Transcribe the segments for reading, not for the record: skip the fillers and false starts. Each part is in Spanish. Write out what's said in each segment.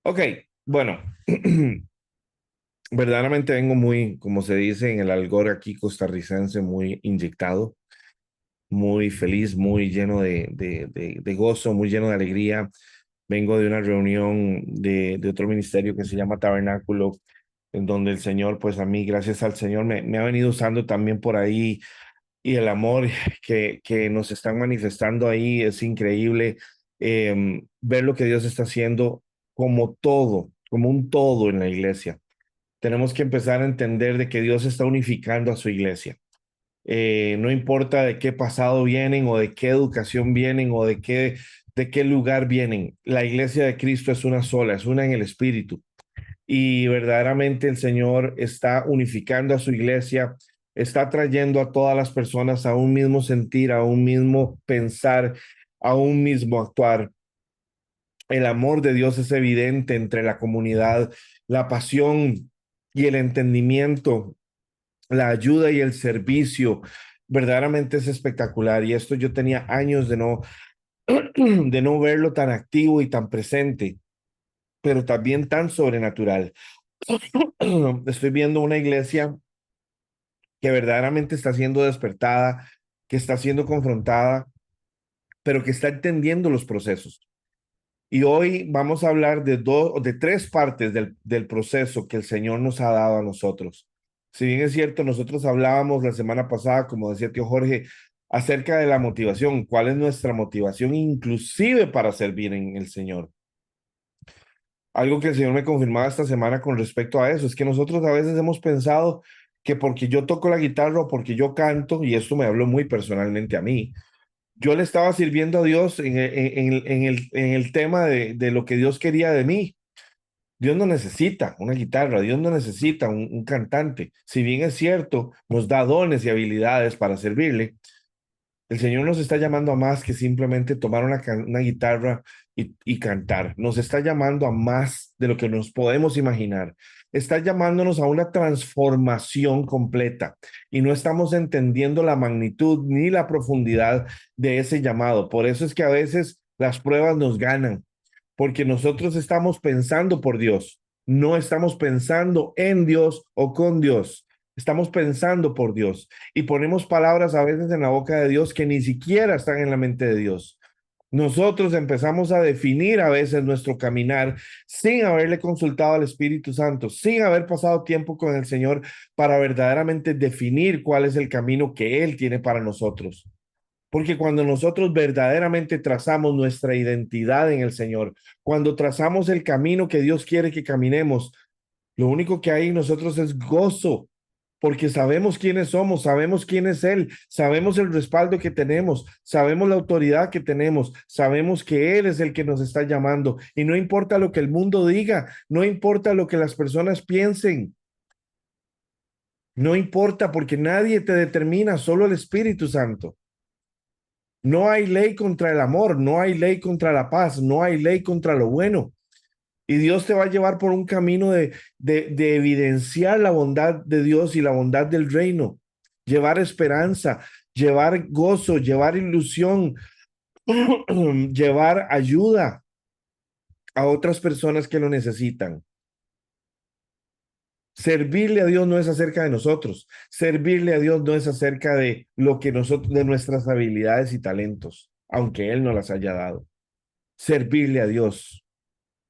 Ok, bueno, verdaderamente vengo muy, como se dice en el algor aquí costarricense, muy inyectado, muy feliz, muy lleno de gozo, muy lleno de alegría. Vengo de una reunión de otro ministerio que se llama Tabernáculo, en donde el Señor, pues a mí, gracias al Señor, me ha venido usando también por ahí y el amor que nos están manifestando ahí es increíble. Ver lo que Dios está haciendo como todo, como un todo en la iglesia. Tenemos que empezar a entender de que Dios está unificando a su iglesia. No importa de qué pasado vienen o de qué educación vienen o de qué lugar vienen. La iglesia de Cristo es una sola, es una en el Espíritu. Y verdaderamente el Señor está unificando a su iglesia, está trayendo a todas las personas a un mismo sentir, a un mismo pensar, a un mismo actuar. El amor de Dios es evidente entre la comunidad, la pasión y el entendimiento, la ayuda y el servicio. Verdaderamente es espectacular y esto yo tenía años de no verlo tan activo y tan presente, pero también tan sobrenatural. Estoy viendo una iglesia que verdaderamente está siendo despertada, que está siendo confrontada, pero que está entendiendo los procesos. Y hoy vamos a hablar de tres partes del proceso que el Señor nos ha dado a nosotros. Si bien es cierto, nosotros hablábamos la semana pasada, como decía tío Jorge, acerca de la motivación, cuál es nuestra motivación inclusive para servir en el Señor. Algo que el Señor me confirmaba esta semana con respecto a eso, es que nosotros a veces hemos pensado que porque yo toco la guitarra o porque yo canto, y esto me habló muy personalmente a mí, yo le estaba sirviendo a Dios en el tema de lo que Dios quería de mí. Dios no necesita una guitarra, Dios no necesita un cantante. Si bien es cierto, nos da dones y habilidades para servirle, el Señor nos está llamando a más que simplemente tomar una guitarra y cantar. Nos está llamando a más de lo que nos podemos imaginar. Está llamándonos a una transformación completa y no estamos entendiendo la magnitud ni la profundidad de ese llamado. Por eso es que a veces las pruebas nos ganan, porque nosotros estamos pensando por Dios, no estamos pensando en Dios o con Dios. Estamos pensando por Dios y ponemos palabras a veces en la boca de Dios que ni siquiera están en la mente de Dios. Nosotros empezamos a definir a veces nuestro caminar sin haberle consultado al Espíritu Santo, sin haber pasado tiempo con el Señor para verdaderamente definir cuál es el camino que Él tiene para nosotros. Porque cuando nosotros verdaderamente trazamos nuestra identidad en el Señor, cuando trazamos el camino que Dios quiere que caminemos, lo único que hay en nosotros es gozo, porque sabemos quiénes somos, sabemos quién es Él, sabemos el respaldo que tenemos, sabemos la autoridad que tenemos, sabemos que Él es el que nos está llamando. Y no importa lo que el mundo diga, no importa lo que las personas piensen, no importa porque nadie te determina, solo el Espíritu Santo. No hay ley contra el amor, no hay ley contra la paz, no hay ley contra lo bueno. Y Dios te va a llevar por un camino de evidenciar la bondad de Dios y la bondad del reino, llevar esperanza, llevar gozo, llevar ilusión, llevar ayuda a otras personas que lo necesitan. Servirle a Dios no es acerca de nosotros, servirle a Dios no es acerca de lo que nosotros, de nuestras habilidades y talentos, aunque Él no las haya dado. Servirle a Dios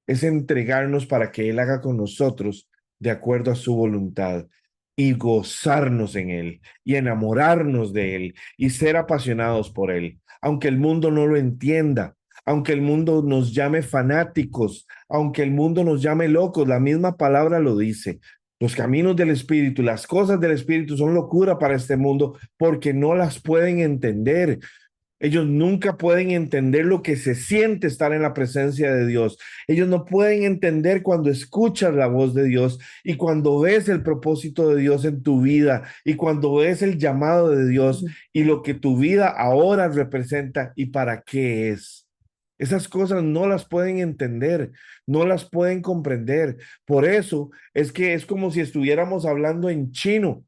es entregarnos para que Él haga con nosotros de acuerdo a su voluntad y gozarnos en Él y enamorarnos de Él y ser apasionados por Él, aunque el mundo no lo entienda, aunque el mundo nos llame fanáticos, aunque el mundo nos llame locos, la misma palabra lo dice. Los caminos del Espíritu, las cosas del Espíritu son locura para este mundo porque no las pueden entender. Ellos nunca pueden entender lo que se siente estar en la presencia de Dios. Ellos no pueden entender cuando escuchas la voz de Dios y cuando ves el propósito de Dios en tu vida y cuando ves el llamado de Dios y lo que tu vida ahora representa y para qué es. Esas cosas no las pueden entender, no las pueden comprender. Por eso es que es como si estuviéramos hablando en chino.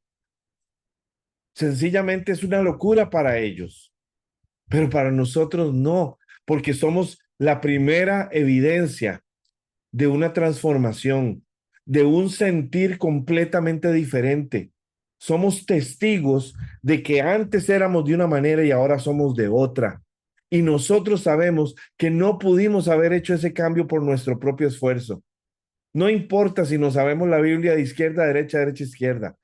Sencillamente es una locura para ellos. Pero para nosotros no, porque somos la primera evidencia. de una transformación, de un sentir completamente diferente. Somos testigos de que antes éramos de una manera y ahora somos de otra. Y nosotros sabemos que no pudimos haber hecho ese cambio por nuestro propio esfuerzo. No importa si no sabemos la Biblia de izquierda a derecha, derecha a izquierda.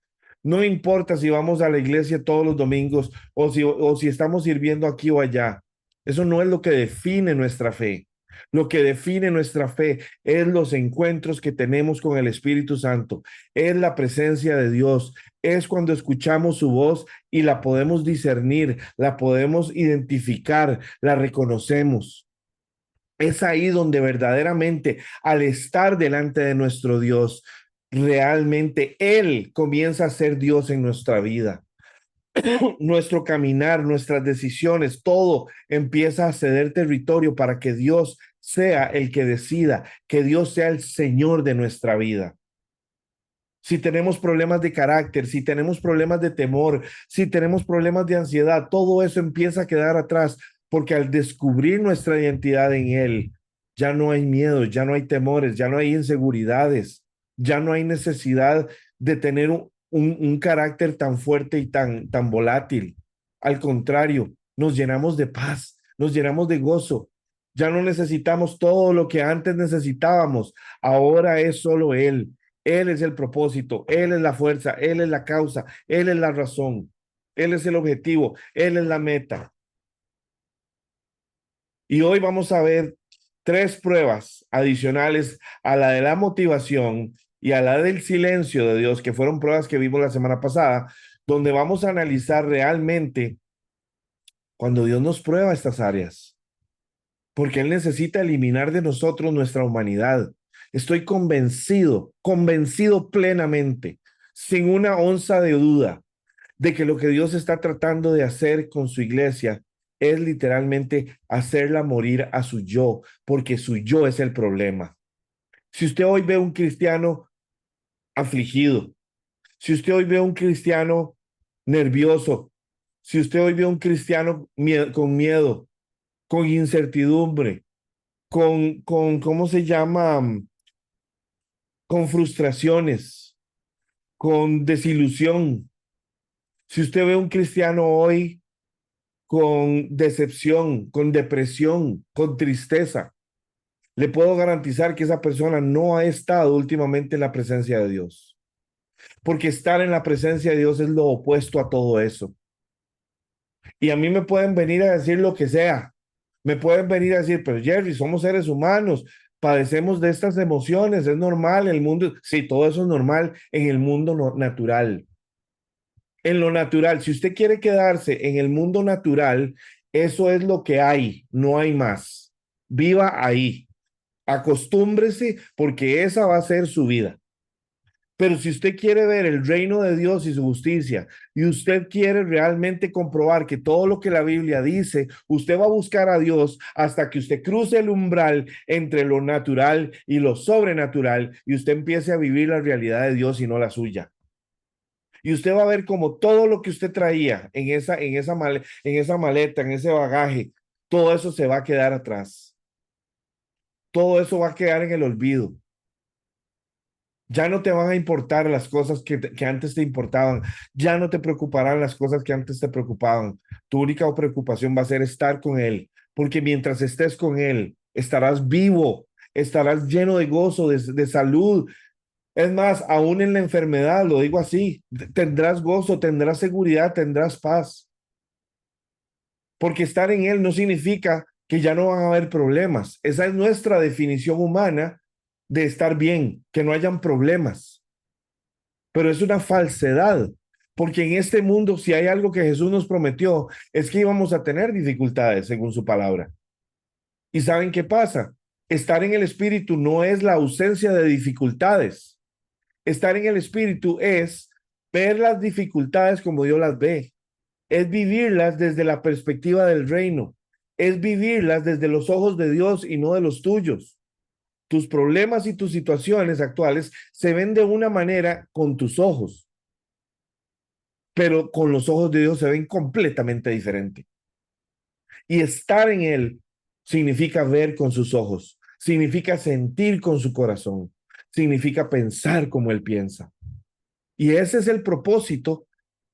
No importa si vamos a la iglesia todos los domingos o si estamos sirviendo aquí o allá. Eso no es lo que define nuestra fe. Lo que define nuestra fe es los encuentros que tenemos con el Espíritu Santo, es la presencia de Dios, es cuando escuchamos su voz y la podemos discernir, la podemos identificar, la reconocemos. Es ahí donde verdaderamente, al estar delante de nuestro Dios, realmente Él comienza a ser Dios en nuestra vida. Nuestro caminar, nuestras decisiones, todo empieza a ceder territorio para que Dios sea el que decida, que Dios sea el Señor de nuestra vida. Si tenemos problemas de carácter, si tenemos problemas de temor, si tenemos problemas de ansiedad, todo eso empieza a quedar atrás porque al descubrir nuestra identidad en Él, ya no hay miedo, ya no hay temores, ya no hay inseguridades, ya no hay necesidad de tener un carácter tan fuerte y tan volátil. Al contrario, nos llenamos de paz, nos llenamos de gozo. Ya no necesitamos todo lo que antes necesitábamos. Ahora es solo Él. Él es el propósito, Él es la fuerza, Él es la causa, Él es la razón, Él es el objetivo, Él es la meta. Y hoy vamos a ver tres pruebas adicionales a la de la motivación y a la del silencio de Dios, que fueron pruebas que vimos la semana pasada, donde vamos a analizar realmente cuando Dios nos prueba estas áreas, porque Él necesita eliminar de nosotros nuestra humanidad. Estoy convencido, convencido plenamente, sin una onza de duda, de que lo que Dios está tratando de hacer con su iglesia es literalmente hacerla morir a su yo, porque su yo es el problema. Si usted hoy ve un cristiano afligido, si usted hoy ve un cristiano nervioso, si usted hoy ve un cristiano con miedo, con incertidumbre, ¿cómo se llama? Con frustraciones, con desilusión. Si usted ve un cristiano hoy con decepción, con depresión, con tristeza, le puedo garantizar que esa persona no ha estado últimamente en la presencia de Dios, porque estar en la presencia de Dios es lo opuesto a todo eso. Y a mí me pueden venir a decir lo que sea, me pueden venir a decir, pero Jerry, somos seres humanos, padecemos de estas emociones, es normal, el mundo, sí, todo eso es normal en el mundo natural. En lo natural, si usted quiere quedarse en el mundo natural, eso es lo que hay, no hay más. Viva ahí, acostúmbrese porque esa va a ser su vida. Pero si usted quiere ver el reino de Dios y su justicia, y usted quiere realmente comprobar que todo lo que la Biblia dice, usted va a buscar a Dios hasta que usted cruce el umbral entre lo natural y lo sobrenatural y usted empiece a vivir la realidad de Dios y no la suya. Y usted va a ver como todo lo que usted traía en esa maleta, en ese bagaje, todo eso se va a quedar atrás. Todo eso va a quedar en el olvido. Ya no te van a importar las cosas que antes te importaban. Ya no te preocuparán las cosas que antes te preocupaban. Tu única preocupación va a ser estar con Él, porque mientras estés con Él, estarás vivo, estarás lleno de gozo, de salud. Es más, aún en la enfermedad, lo digo así, tendrás gozo, tendrás seguridad, tendrás paz. Porque estar en Él no significa que ya no van a haber problemas. Esa es nuestra definición humana de estar bien, que no hayan problemas. Pero es una falsedad, porque en este mundo, si hay algo que Jesús nos prometió, es que íbamos a tener dificultades según su palabra. ¿Y saben qué pasa? Estar en el Espíritu no es la ausencia de dificultades. Estar en el Espíritu es ver las dificultades como Dios las ve, es vivirlas desde la perspectiva del reino, es vivirlas desde los ojos de Dios y no de los tuyos. Tus problemas y tus situaciones actuales se ven de una manera con tus ojos, pero con los ojos de Dios se ven completamente diferente. Y estar en Él significa ver con sus ojos, significa sentir con su corazón, significa pensar como Él piensa. Y ese es el propósito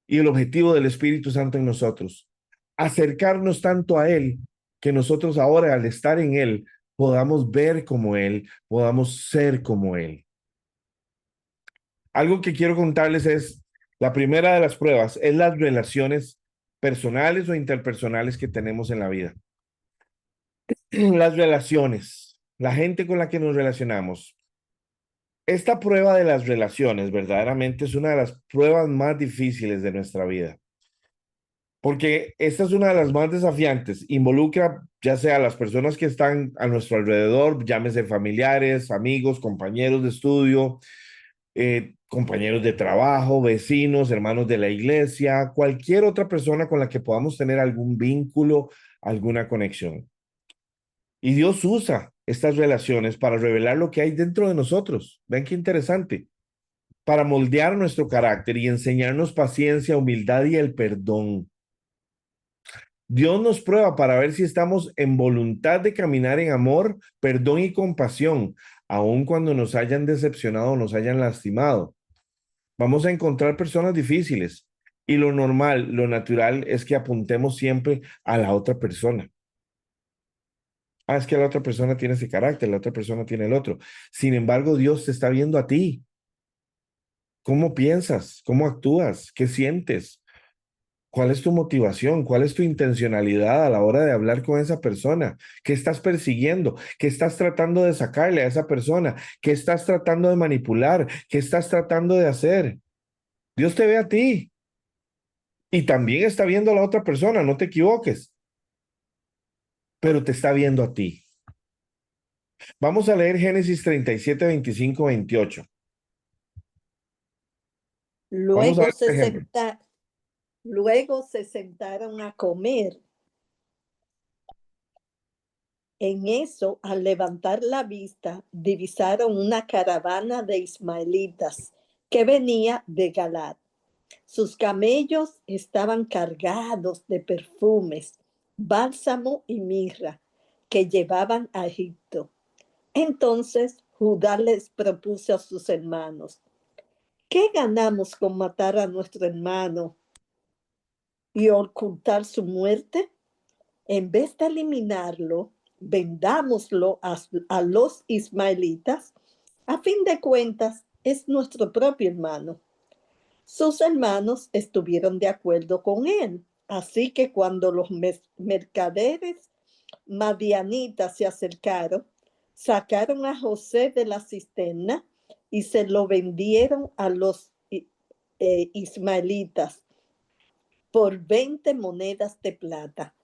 y el objetivo del Espíritu Santo en nosotros. Acercarnos tanto a Él que nosotros ahora al estar en Él podamos ver como Él, podamos ser como Él. Algo que quiero contarles es, la primera de las pruebas es las relaciones personales o interpersonales que tenemos en la vida. Las relaciones, la gente con la que nos relacionamos. Esta prueba de las relaciones verdaderamente es una de las pruebas más difíciles de nuestra vida, porque esta es una de las más desafiantes. Involucra ya sea a las personas que están a nuestro alrededor, llámese familiares, amigos, compañeros de estudio, compañeros de trabajo, vecinos, hermanos de la iglesia, cualquier otra persona con la que podamos tener algún vínculo, alguna conexión. Y Dios usa estas relaciones para revelar lo que hay dentro de nosotros. Ven qué interesante. Para moldear nuestro carácter y enseñarnos paciencia, humildad y el perdón. Dios nos prueba para ver si estamos en voluntad de caminar en amor, perdón y compasión, aun cuando nos hayan decepcionado o nos hayan lastimado. Vamos a encontrar personas difíciles y lo normal, lo natural es que apuntemos siempre a la otra persona. Ah, es que la otra persona tiene ese carácter, la otra persona tiene el otro. Sin embargo, Dios te está viendo a ti. ¿Cómo piensas? ¿Cómo actúas? ¿Qué sientes? ¿Cuál es tu motivación? ¿Cuál es tu intencionalidad a la hora de hablar con esa persona? ¿Qué estás persiguiendo? ¿Qué estás tratando de sacarle a esa persona? ¿Qué estás tratando de manipular? ¿Qué estás tratando de hacer? Dios te ve a ti y también está viendo a la otra persona, no te equivoques, pero te está viendo a ti. Vamos a leer Génesis 37, 25, 28. Vamos a Luego ver se este ejemplo. senta- Luego se sentaron a comer. En eso, al levantar la vista, divisaron una caravana de ismaelitas que venía de Galad. Sus camellos estaban cargados de perfumes, bálsamo y mirra que llevaban a Egipto. Entonces Judá les propuso a sus hermanos: ¿qué ganamos con matar a nuestro hermano y ocultar su muerte? En vez de eliminarlo, vendámoslo a los ismaelitas. A fin de cuentas, es nuestro propio hermano. Sus hermanos estuvieron de acuerdo con él. Así que cuando los mercaderes madianitas se acercaron, sacaron a José de la cisterna y se lo vendieron a los ismaelitas por 20 monedas de plata.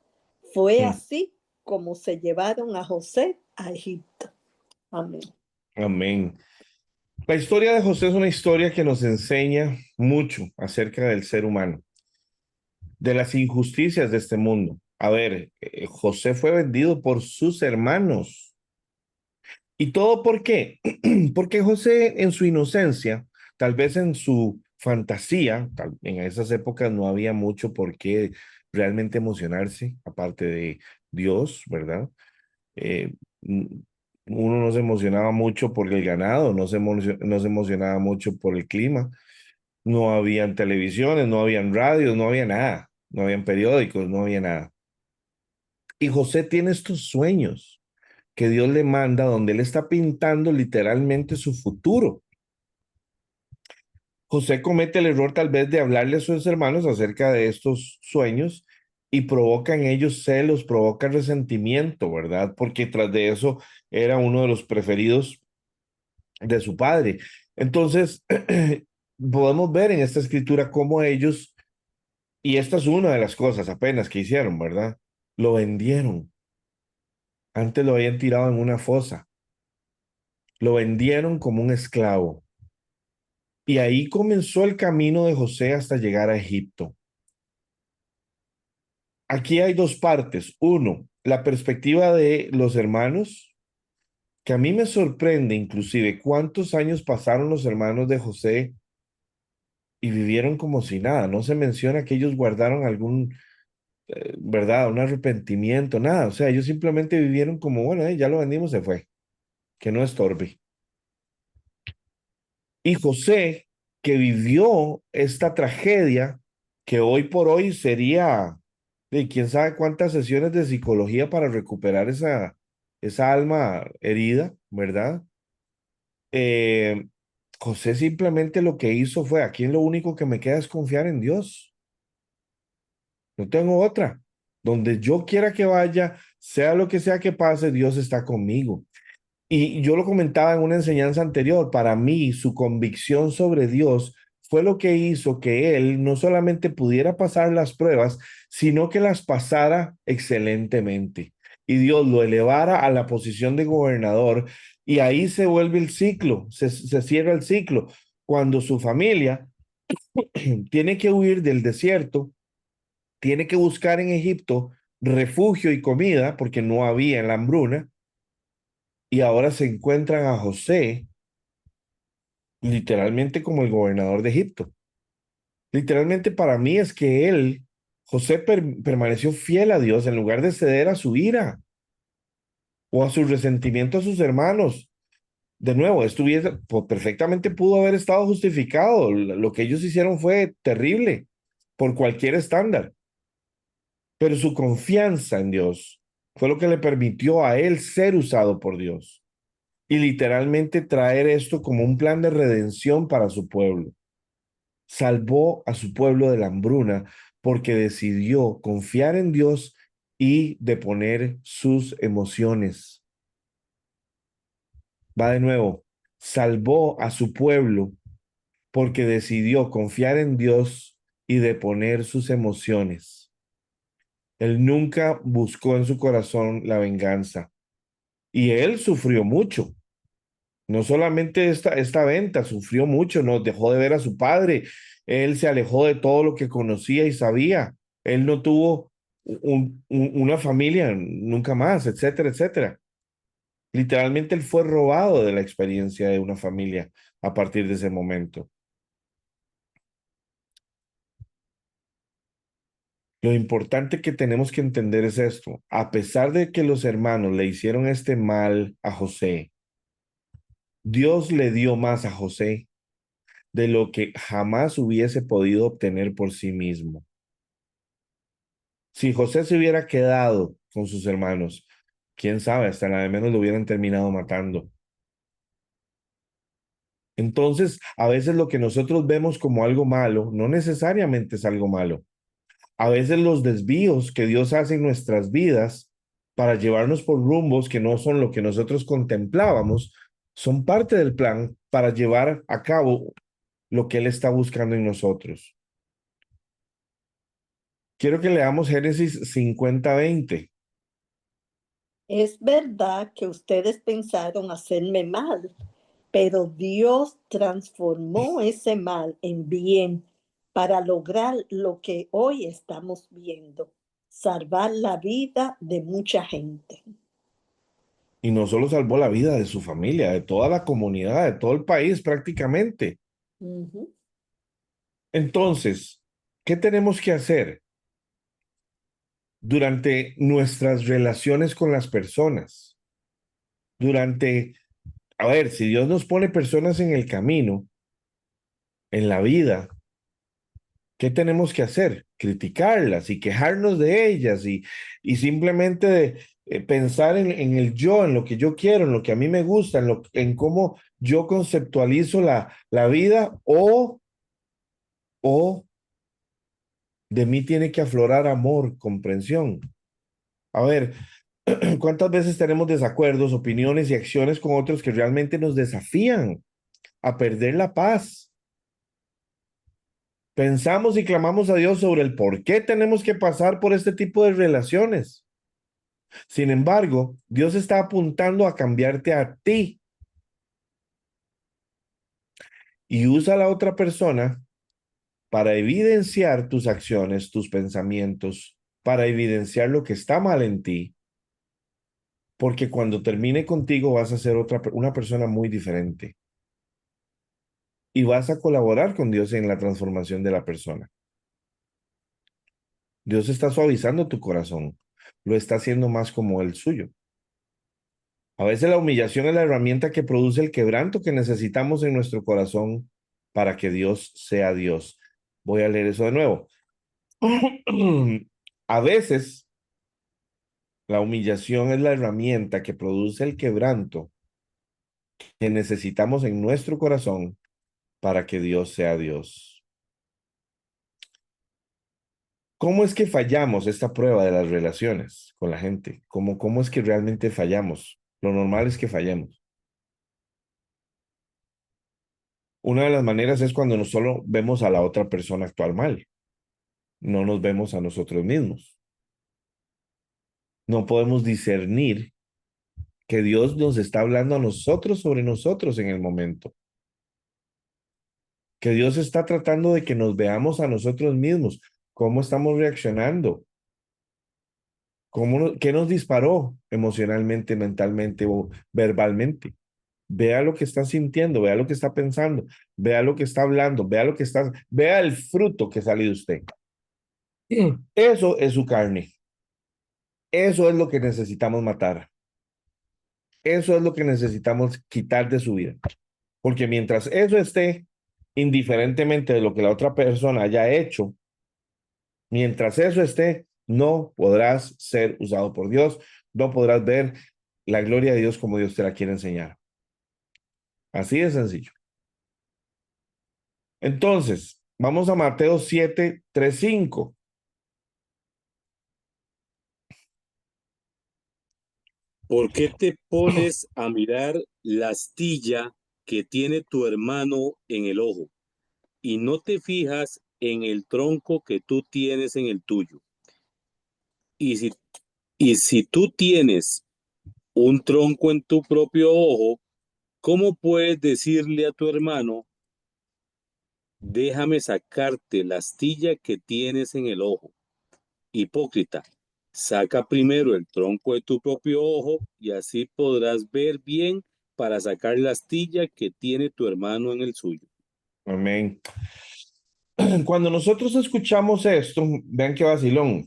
Fue Hmm. así como se llevaron a José a Egipto. Amén. Amén. La historia de José es una historia que nos enseña mucho acerca del ser humano, de las injusticias de este mundo. A ver, José fue vendido por sus hermanos. ¿Y todo por qué? Porque José en su inocencia, tal vez en su fantasía, en esas épocas no había mucho por qué realmente emocionarse, aparte de Dios, ¿verdad? Eh, mm, Uno no se emocionaba mucho por el ganado, no se emocionaba mucho por el clima, no habían televisiones, no habían radios, no había nada, no habían periódicos, no había nada. Y José tiene estos sueños que Dios le manda, donde él está pintando literalmente su futuro. José comete el error tal vez de hablarle a sus hermanos acerca de estos sueños y provoca en ellos celos, provoca resentimiento, ¿verdad? Porque tras de eso era uno de los preferidos de su padre. Entonces, podemos ver en esta escritura cómo ellos, y esta es una de las cosas apenas que hicieron, ¿verdad? Lo vendieron. Antes lo habían tirado en una fosa. Lo vendieron como un esclavo. Y ahí comenzó el camino de José hasta llegar a Egipto. Aquí hay dos partes. Uno, la perspectiva de los hermanos, que a mí me sorprende inclusive cuántos años pasaron los hermanos de José y vivieron como si nada. No se menciona que ellos guardaron algún, ¿verdad? Un arrepentimiento, nada. O sea, ellos simplemente vivieron como, bueno, ya lo vendimos, se fue. que no estorbe. Y José, que vivió esta tragedia, que hoy por hoy sería de quién sabe cuántas sesiones de psicología para recuperar esa alma herida, ¿verdad? Eh, José simplemente lo que hizo fue, aquí lo único que me queda es confiar en Dios. No tengo otra. Donde yo quiera que vaya, sea lo que sea que pase, Dios está conmigo. Y yo lo comentaba en una enseñanza anterior, para mí su convicción sobre Dios fue lo que hizo que él no solamente pudiera pasar las pruebas, sino que las pasara excelentemente. Y Dios lo elevara a la posición de gobernador y ahí se vuelve el ciclo, se cierra el ciclo. Cuando su familia tiene que huir del desierto, tiene que buscar en Egipto refugio y comida porque no había en la hambruna y ahora se encuentran a José literalmente como el gobernador de Egipto. Literalmente para mí es que él, José, permaneció fiel a Dios en lugar de ceder a su ira o a su resentimiento a sus hermanos. De nuevo, estuviese, pues, perfectamente pudo haber estado justificado. Lo que ellos hicieron fue terrible por cualquier estándar, pero su confianza en Dios fue lo que le permitió a él ser usado por Dios y literalmente traer esto como un plan de redención para su pueblo. Salvó a su pueblo de la hambruna porque decidió confiar en Dios y deponer sus emociones. Va de nuevo, salvó a su pueblo porque decidió confiar en Dios y deponer sus emociones. Él nunca buscó en su corazón la venganza y él sufrió mucho. No solamente esta venta, sufrió mucho, no dejó de ver a su padre, él se alejó de todo lo que conocía y sabía, él no tuvo una familia nunca más, etcétera, etcétera. Literalmente él fue robado de la experiencia de una familia a partir de ese momento. Lo importante que tenemos que entender es esto, a pesar de que los hermanos le hicieron este mal a José, Dios le dio más a José de lo que jamás hubiese podido obtener por sí mismo. Si José se hubiera quedado con sus hermanos, quién sabe, hasta la de menos lo hubieran terminado matando. Entonces, a veces lo que nosotros vemos como algo malo, no necesariamente es algo malo. A veces los desvíos que Dios hace en nuestras vidas para llevarnos por rumbos que no son lo que nosotros contemplábamos, son parte del plan para llevar a cabo lo que Él está buscando en nosotros. Quiero que leamos Génesis 50:20. Es verdad que ustedes pensaron hacerme mal, pero Dios transformó ese mal en bien para lograr lo que hoy estamos viendo, salvar la vida de mucha gente. Y no solo salvó la vida de su familia, de toda la comunidad, de todo el país prácticamente. Ujú. Entonces, ¿qué tenemos que hacer durante nuestras relaciones con las personas? Durante, a ver, si Dios nos pone personas en el camino, en la vida, ¿qué tenemos que hacer? Criticarlas y quejarnos de ellas y simplemente pensar en el yo, en lo que yo quiero, en lo que a mí me gusta, en cómo yo conceptualizo la vida o de mí tiene que aflorar amor, comprensión. A ver, ¿cuántas veces tenemos desacuerdos, opiniones y acciones con otros que realmente nos desafían a perder la paz? Pensamos y clamamos a Dios sobre el por qué tenemos que pasar por este tipo de relaciones. Sin embargo, Dios está apuntando a cambiarte a ti y usa a la otra persona para evidenciar tus acciones, tus pensamientos, para evidenciar lo que está mal en ti, porque cuando termine contigo vas a ser una persona muy diferente y vas a colaborar con Dios en la transformación de la persona. Dios está suavizando tu corazón, lo está haciendo más como el suyo. A veces la humillación es la herramienta que produce el quebranto que necesitamos en nuestro corazón para que Dios sea Dios. Voy a leer eso de nuevo. A veces la humillación es la herramienta que produce el quebranto que necesitamos en nuestro corazón para que Dios sea Dios. ¿Cómo es que fallamos esta prueba de las relaciones con la gente? ¿Cómo es que realmente fallamos? Lo normal es que fallemos. Una de las maneras es cuando no solo vemos a la otra persona actuar mal, no nos vemos a nosotros mismos. No podemos discernir que Dios nos está hablando a nosotros sobre nosotros en el momento. Que Dios está tratando de que nos veamos a nosotros mismos. ¿Cómo estamos reaccionando? ¿Qué nos disparó emocionalmente, mentalmente o verbalmente? Vea lo que está sintiendo, vea lo que está pensando, vea lo que está hablando, vea el fruto que sale de usted. Eso es su carne. Eso es lo que necesitamos matar. Eso es lo que necesitamos quitar de su vida. Porque mientras eso esté, indiferentemente de lo que la otra persona haya hecho, mientras eso esté, no podrás ser usado por Dios, no podrás ver la gloria de Dios como Dios te la quiere enseñar. Así de sencillo. Entonces, vamos a Mateo 7, 3, 5. ¿Por qué te pones a mirar la astilla que tiene tu hermano en el ojo y no te fijas en el tronco que tú tienes en el tuyo? Y si, y si tú tienes un tronco en tu propio ojo, ¿cómo puedes decirle a tu hermano, déjame sacarte la astilla que tienes en el ojo? Hipócrita, saca primero el tronco de tu propio ojo y así podrás ver bien para sacar la astilla que tiene tu hermano en el suyo. Amén. Cuando nosotros escuchamos esto, vean qué vacilón.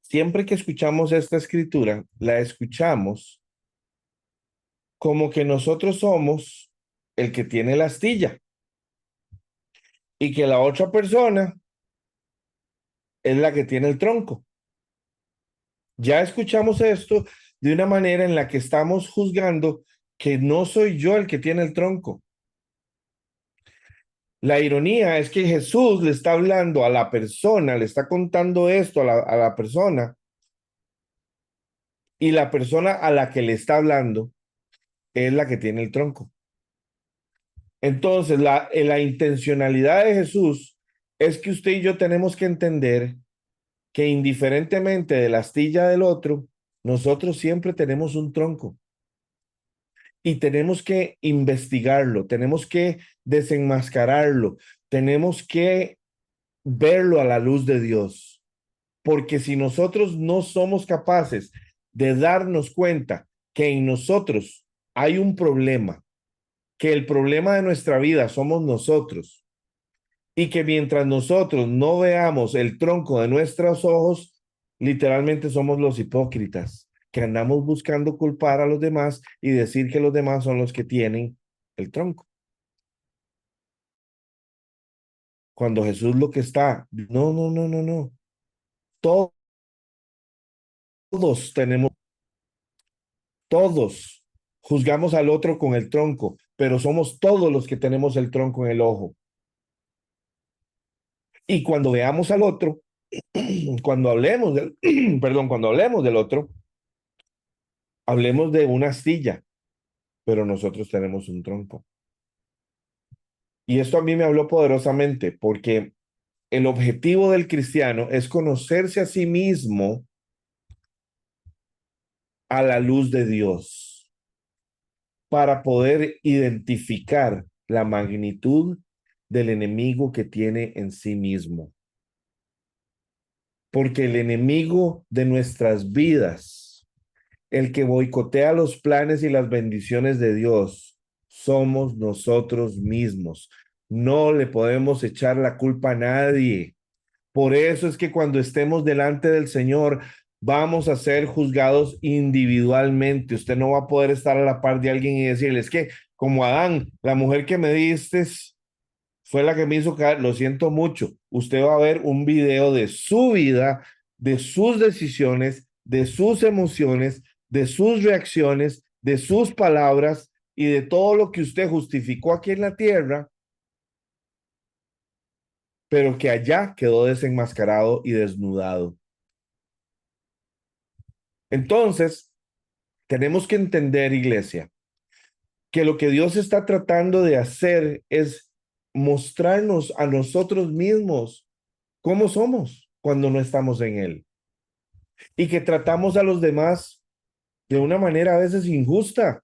Siempre que escuchamos esta escritura, la escuchamos como que nosotros somos el que tiene la astilla y que la otra persona es la que tiene el tronco. Ya escuchamos esto de una manera en la que estamos juzgando que no soy yo el que tiene el tronco. La ironía es que Jesús le está hablando a la persona, le está contando esto a la persona, y la persona a la que le está hablando es la que tiene el tronco. Entonces, la intencionalidad de Jesús es que usted y yo tenemos que entender que indiferentemente de la astilla del otro, nosotros siempre tenemos un tronco y tenemos que investigarlo, tenemos que desenmascararlo, tenemos que verlo a la luz de Dios. Porque si nosotros no somos capaces de darnos cuenta que en nosotros hay un problema, que el problema de nuestra vida somos nosotros, y que mientras nosotros no veamos el tronco de nuestros ojos, literalmente somos los hipócritas, que andamos buscando culpar a los demás y decir que los demás son los que tienen el tronco. Cuando Jesús lo que está, no. Todos tenemos, todos juzgamos al otro con el tronco, pero somos todos los que tenemos el tronco en el ojo. Y cuando veamos al otro, cuando hablemos del, perdón, cuando hablemos del otro, hablemos de una astilla, pero nosotros tenemos un tronco. Y esto a mí me habló poderosamente porque el objetivo del cristiano es conocerse a sí mismo a la luz de Dios para poder identificar la magnitud del enemigo que tiene en sí mismo. Porque el enemigo de nuestras vidas, el que boicotea los planes y las bendiciones de Dios, somos nosotros mismos. No le podemos echar la culpa a nadie. Por eso es que cuando estemos delante del Señor, vamos a ser juzgados individualmente. Usted no va a poder estar a la par de alguien y decirle, es que como Adán, la mujer que me diste fue la que me hizo caer, lo siento mucho. Usted va a ver un video de su vida, de sus decisiones, de sus emociones, de sus reacciones, de sus palabras y de todo lo que usted justificó aquí en la tierra, pero que allá quedó desenmascarado y desnudado. Entonces, tenemos que entender, iglesia, que lo que Dios está tratando de hacer es mostrarnos a nosotros mismos cómo somos cuando no estamos en Él y que tratamos a los demás de una manera a veces injusta,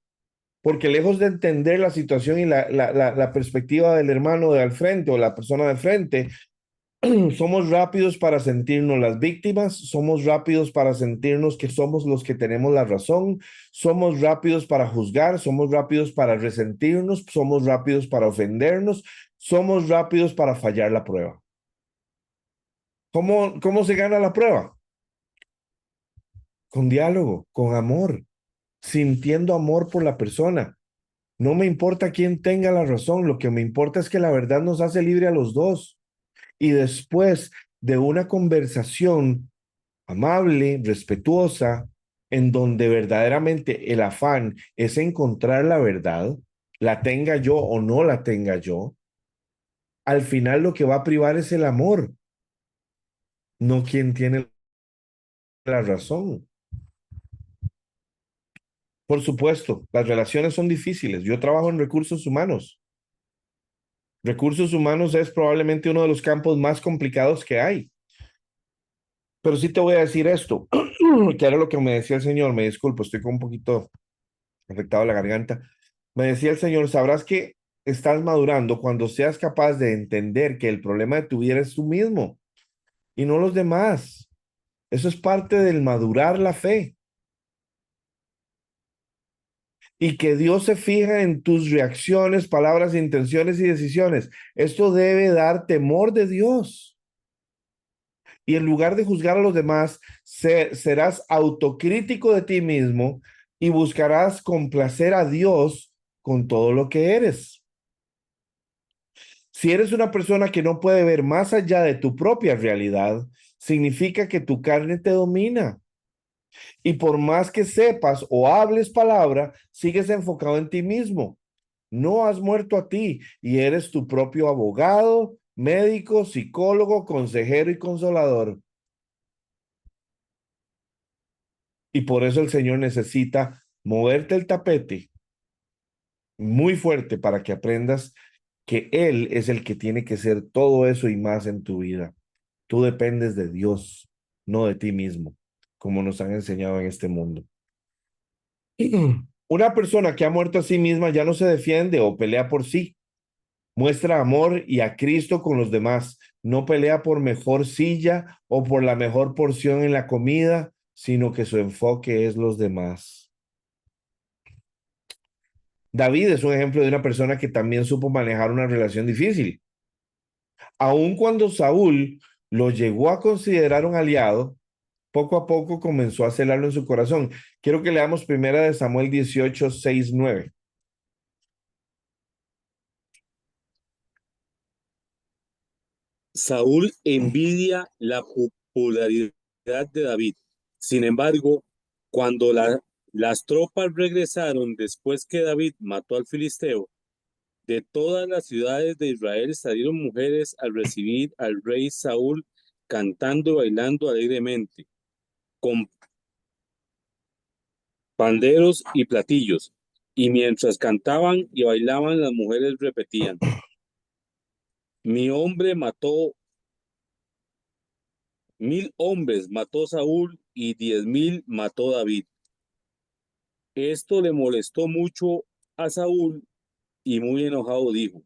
porque lejos de entender la situación y la perspectiva del hermano de al frente o la persona de frente, somos rápidos para sentirnos las víctimas, somos rápidos para sentirnos que somos los que tenemos la razón, somos rápidos para juzgar, somos rápidos para resentirnos, somos rápidos para ofendernos, somos rápidos para fallar la prueba. ¿Cómo se gana la prueba? Con diálogo, con amor, sintiendo amor por la persona. No me importa quién tenga la razón, lo que me importa es que la verdad nos hace libre a los dos. Y después de una conversación amable, respetuosa, en donde verdaderamente el afán es encontrar la verdad, la tenga yo o no la tenga yo, al final lo que va a privar es el amor, no quien tiene la razón. Por supuesto, las relaciones son difíciles. Yo trabajo en recursos humanos. Recursos humanos es probablemente uno de los campos más complicados que hay. Pero sí te voy a decir esto, que era lo que me decía el Señor, me disculpo, estoy con un poquito afectado la garganta. Me decía el Señor, sabrás que estás madurando cuando seas capaz de entender que el problema de tu vida es tú mismo y no los demás. Eso es parte del madurar la fe. Y que Dios se fija en tus reacciones, palabras, intenciones y decisiones. Esto debe dar temor de Dios. Y en lugar de juzgar a los demás, serás autocrítico de ti mismo y buscarás complacer a Dios con todo lo que eres. Si eres una persona que no puede ver más allá de tu propia realidad, significa que tu carne te domina. Y por más que sepas o hables palabra, sigues enfocado en ti mismo. No has muerto a ti y eres tu propio abogado, médico, psicólogo, consejero y consolador. Y por eso el Señor necesita moverte el tapete muy fuerte para que aprendas que Él es el que tiene que ser todo eso y más en tu vida. Tú dependes de Dios, no de ti mismo, como nos han enseñado en este mundo. Una persona que ha muerto a sí misma ya no se defiende o pelea por sí. Muestra amor y a Cristo con los demás. No pelea por mejor silla o por la mejor porción en la comida, sino que su enfoque es los demás. David es un ejemplo de una persona que también supo manejar una relación difícil. Aun cuando Saúl lo llegó a considerar un aliado, poco a poco comenzó a celarlo en su corazón. Quiero que leamos primera de Samuel 18, 6, 9. Saúl envidia la popularidad de David. Sin embargo, cuando las tropas regresaron después que David mató al filisteo, de todas las ciudades de Israel salieron mujeres al recibir al rey Saúl cantando y bailando alegremente, con panderos y platillos. Y mientras cantaban y bailaban, las mujeres repetían: Mi hombre mató 1000 hombres, mató Saúl, y 10,000 mató David. Esto le molestó mucho a Saúl y muy enojado dijo: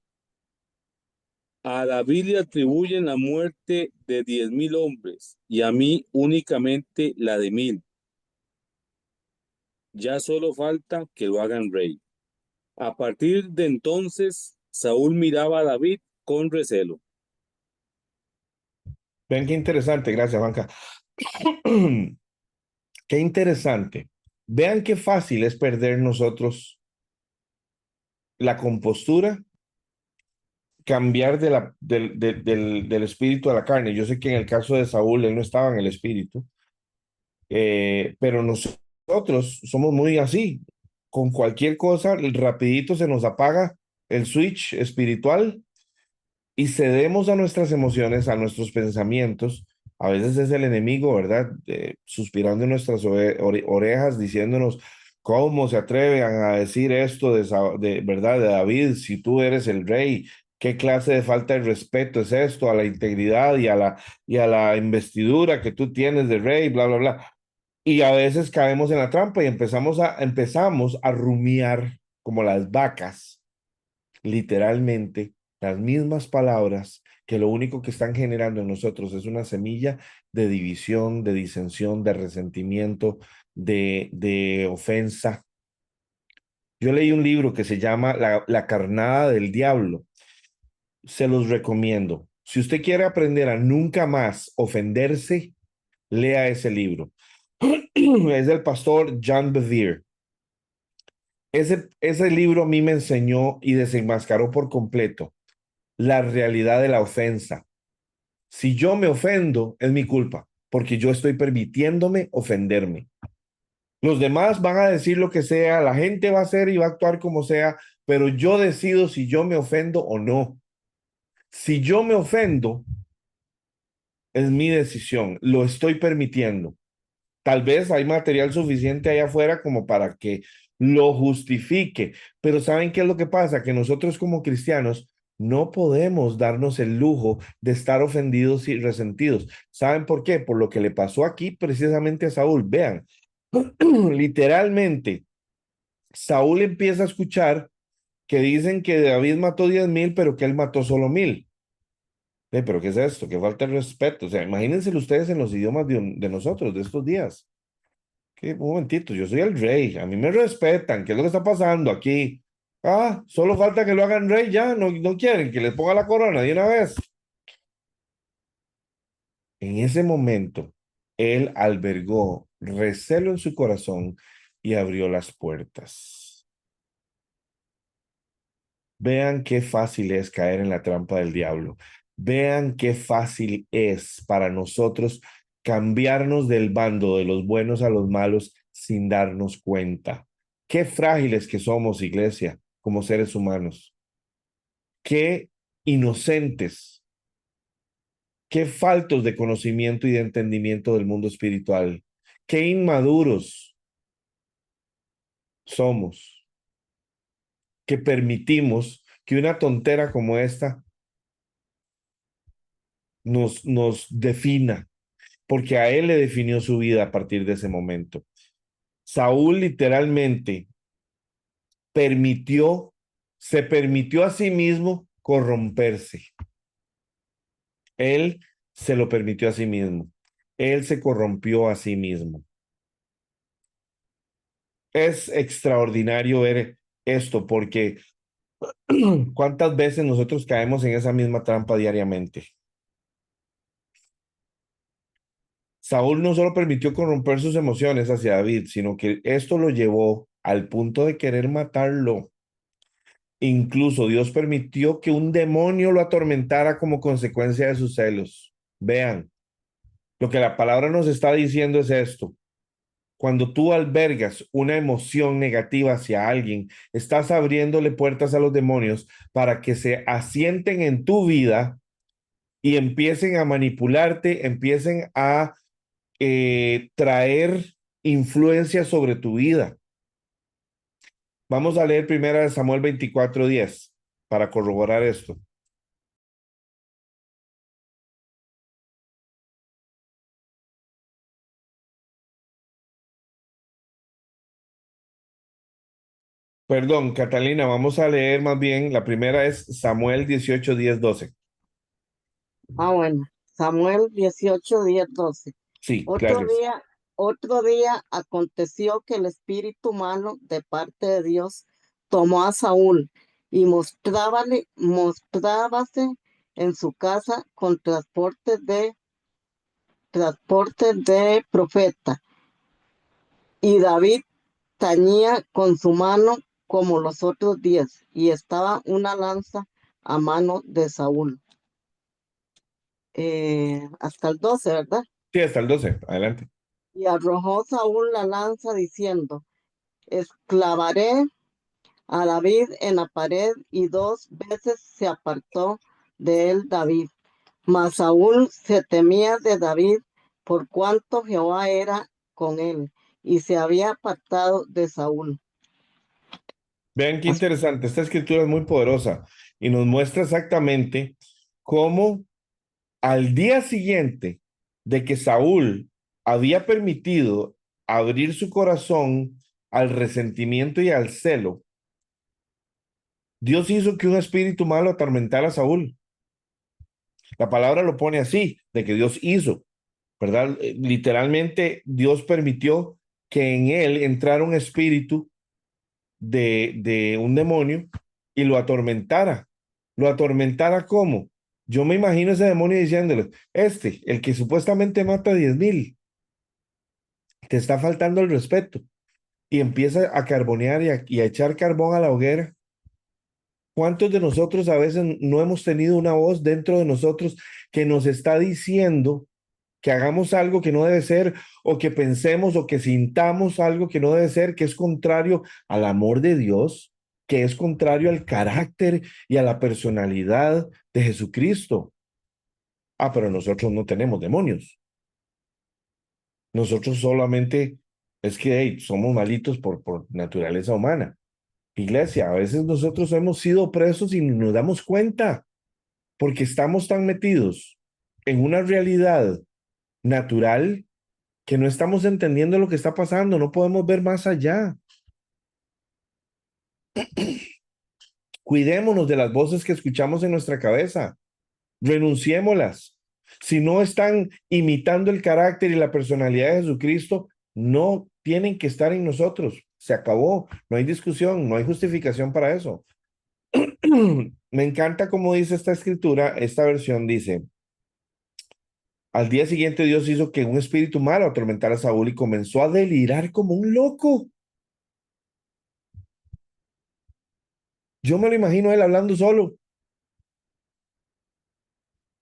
A David le atribuyen la muerte de 10,000 hombres y a mí únicamente la de 1000. Ya solo falta que lo hagan rey. A partir de entonces, Saúl miraba a David con recelo. Ven qué interesante, gracias, Banca. Qué interesante. Vean qué fácil es perder nosotros la compostura, cambiar del espíritu a la carne. Yo sé que en el caso de Saúl, él no estaba en el espíritu, pero nosotros somos muy así. Con cualquier cosa, rapidito se nos apaga el switch espiritual y cedemos a nuestras emociones, a nuestros pensamientos. A veces es el enemigo, ¿verdad? Suspirando en nuestras orejas, diciéndonos, ¿cómo se atreven a decir esto verdad, de David, si tú eres el rey? ¿Qué clase de falta de respeto es esto a la integridad y a la investidura que tú tienes de rey, bla, bla, bla? Y a veces caemos en la trampa y empezamos a rumiar como las vacas, literalmente las mismas palabras que lo único que están generando en nosotros es una semilla de división, de disensión, de resentimiento, de ofensa. Yo leí un libro que se llama La carnada del diablo. Se los recomiendo. Si usted quiere aprender a nunca más ofenderse, lea ese libro. Es del pastor John Bevere. Ese libro a mí me enseñó y desenmascaró por completo la realidad de la ofensa. Si yo me ofendo, es mi culpa, porque yo estoy permitiéndome ofenderme. Los demás van a decir lo que sea, la gente va a hacer y va a actuar como sea, pero yo decido si yo me ofendo o no. Si yo me ofendo, es mi decisión, lo estoy permitiendo. Tal vez hay material suficiente allá afuera como para que lo justifique, pero ¿saben qué es lo que pasa? Que nosotros como cristianos no podemos darnos el lujo de estar ofendidos y resentidos. ¿Saben por qué? Por lo que le pasó aquí precisamente a Saúl. Vean, literalmente, Saúl empieza a escuchar que dicen que David mató 10,000, pero que él mató solo 1,000. Pero ¿qué es esto? ¿Qué falta de respeto? O sea, imagínense ustedes en los idiomas de nosotros, de estos días. Un momentito, yo soy el rey, a mí me respetan, ¿qué es lo que está pasando aquí? Ah, solo falta que lo hagan rey ya, no quieren que le ponga la corona de una vez. En ese momento, él albergó recelo en su corazón y abrió las puertas. Vean qué fácil es caer en la trampa del diablo. Vean qué fácil es para nosotros cambiarnos del bando de los buenos a los malos sin darnos cuenta. Qué frágiles que somos, iglesia, como seres humanos. Qué inocentes, qué faltos de conocimiento y de entendimiento del mundo espiritual. Qué inmaduros somos, que permitimos que una tontera como esta nos defina, porque a él le definió su vida a partir de ese momento. Saúl literalmente se permitió a sí mismo corromperse. Él se lo permitió a sí mismo. Él se corrompió a sí mismo. Es extraordinario ver esto porque ¿cuántas veces nosotros caemos en esa misma trampa diariamente? Saúl no solo permitió corromper sus emociones hacia David, sino que esto lo llevó al punto de querer matarlo. Incluso Dios permitió que un demonio lo atormentara como consecuencia de sus celos. Vean, lo que la palabra nos está diciendo es esto. Cuando tú albergas una emoción negativa hacia alguien, estás abriéndole puertas a los demonios para que se asienten en tu vida y empiecen a manipularte, empiecen a traer influencia sobre tu vida. Vamos a leer primero de Samuel 24:10 para corroborar esto. Perdón, Catalina, vamos a leer más bien. La primera es Samuel 18:10-12. Bueno, Samuel 18, 10, 12. Sí, Otro gracias. día, otro día aconteció que el espíritu malo de parte de Dios tomó a Saúl y mostrábase en su casa con transporte de profeta. Y David tañía con su mano como los otros días, y estaba una lanza a mano de Saúl. Hasta el 12, ¿verdad? Sí, hasta el 12. Adelante. Y arrojó Saúl la lanza diciendo, esclavaré a David en la pared, y 2 veces se apartó de él David. Mas Saúl se temía de David por cuanto Jehová era con él, y se había apartado de Saúl. Vean qué interesante. Esta escritura es muy poderosa y nos muestra exactamente cómo al día siguiente de que Saúl había permitido abrir su corazón al resentimiento y al celo, Dios hizo que un espíritu malo atormentara a Saúl. La palabra lo pone así, de que Dios hizo, ¿verdad? Literalmente Dios permitió que en él entrara un espíritu de un demonio y lo atormentara. ¿Lo atormentara cómo? Yo me imagino ese demonio diciéndole, el que supuestamente mata a 10,000, te está faltando el respeto. Y empieza a carbonear y a echar carbón a la hoguera. ¿Cuántos de nosotros a veces no hemos tenido una voz dentro de nosotros que nos está diciendo que hagamos algo que no debe ser, o que pensemos o que sintamos algo que no debe ser, que es contrario al amor de Dios, que es contrario al carácter y a la personalidad de Jesucristo? Ah, pero nosotros no tenemos demonios. Nosotros solamente es que hey, somos malitos por naturaleza humana. Iglesia, a veces nosotros hemos sido presos y ni nos damos cuenta porque estamos tan metidos en una realidad natural que no estamos entendiendo lo que está pasando, no podemos ver más allá. Cuidémonos de las voces que escuchamos en nuestra cabeza, renunciémoslas. Si no están imitando el carácter y la personalidad de Jesucristo, no tienen que estar en nosotros. Se acabó, no hay discusión, no hay justificación para eso. Me encanta cómo dice esta escritura, esta versión dice, al día siguiente Dios hizo que un espíritu malo atormentara a Saúl y comenzó a delirar como un loco. Yo me lo imagino a él hablando solo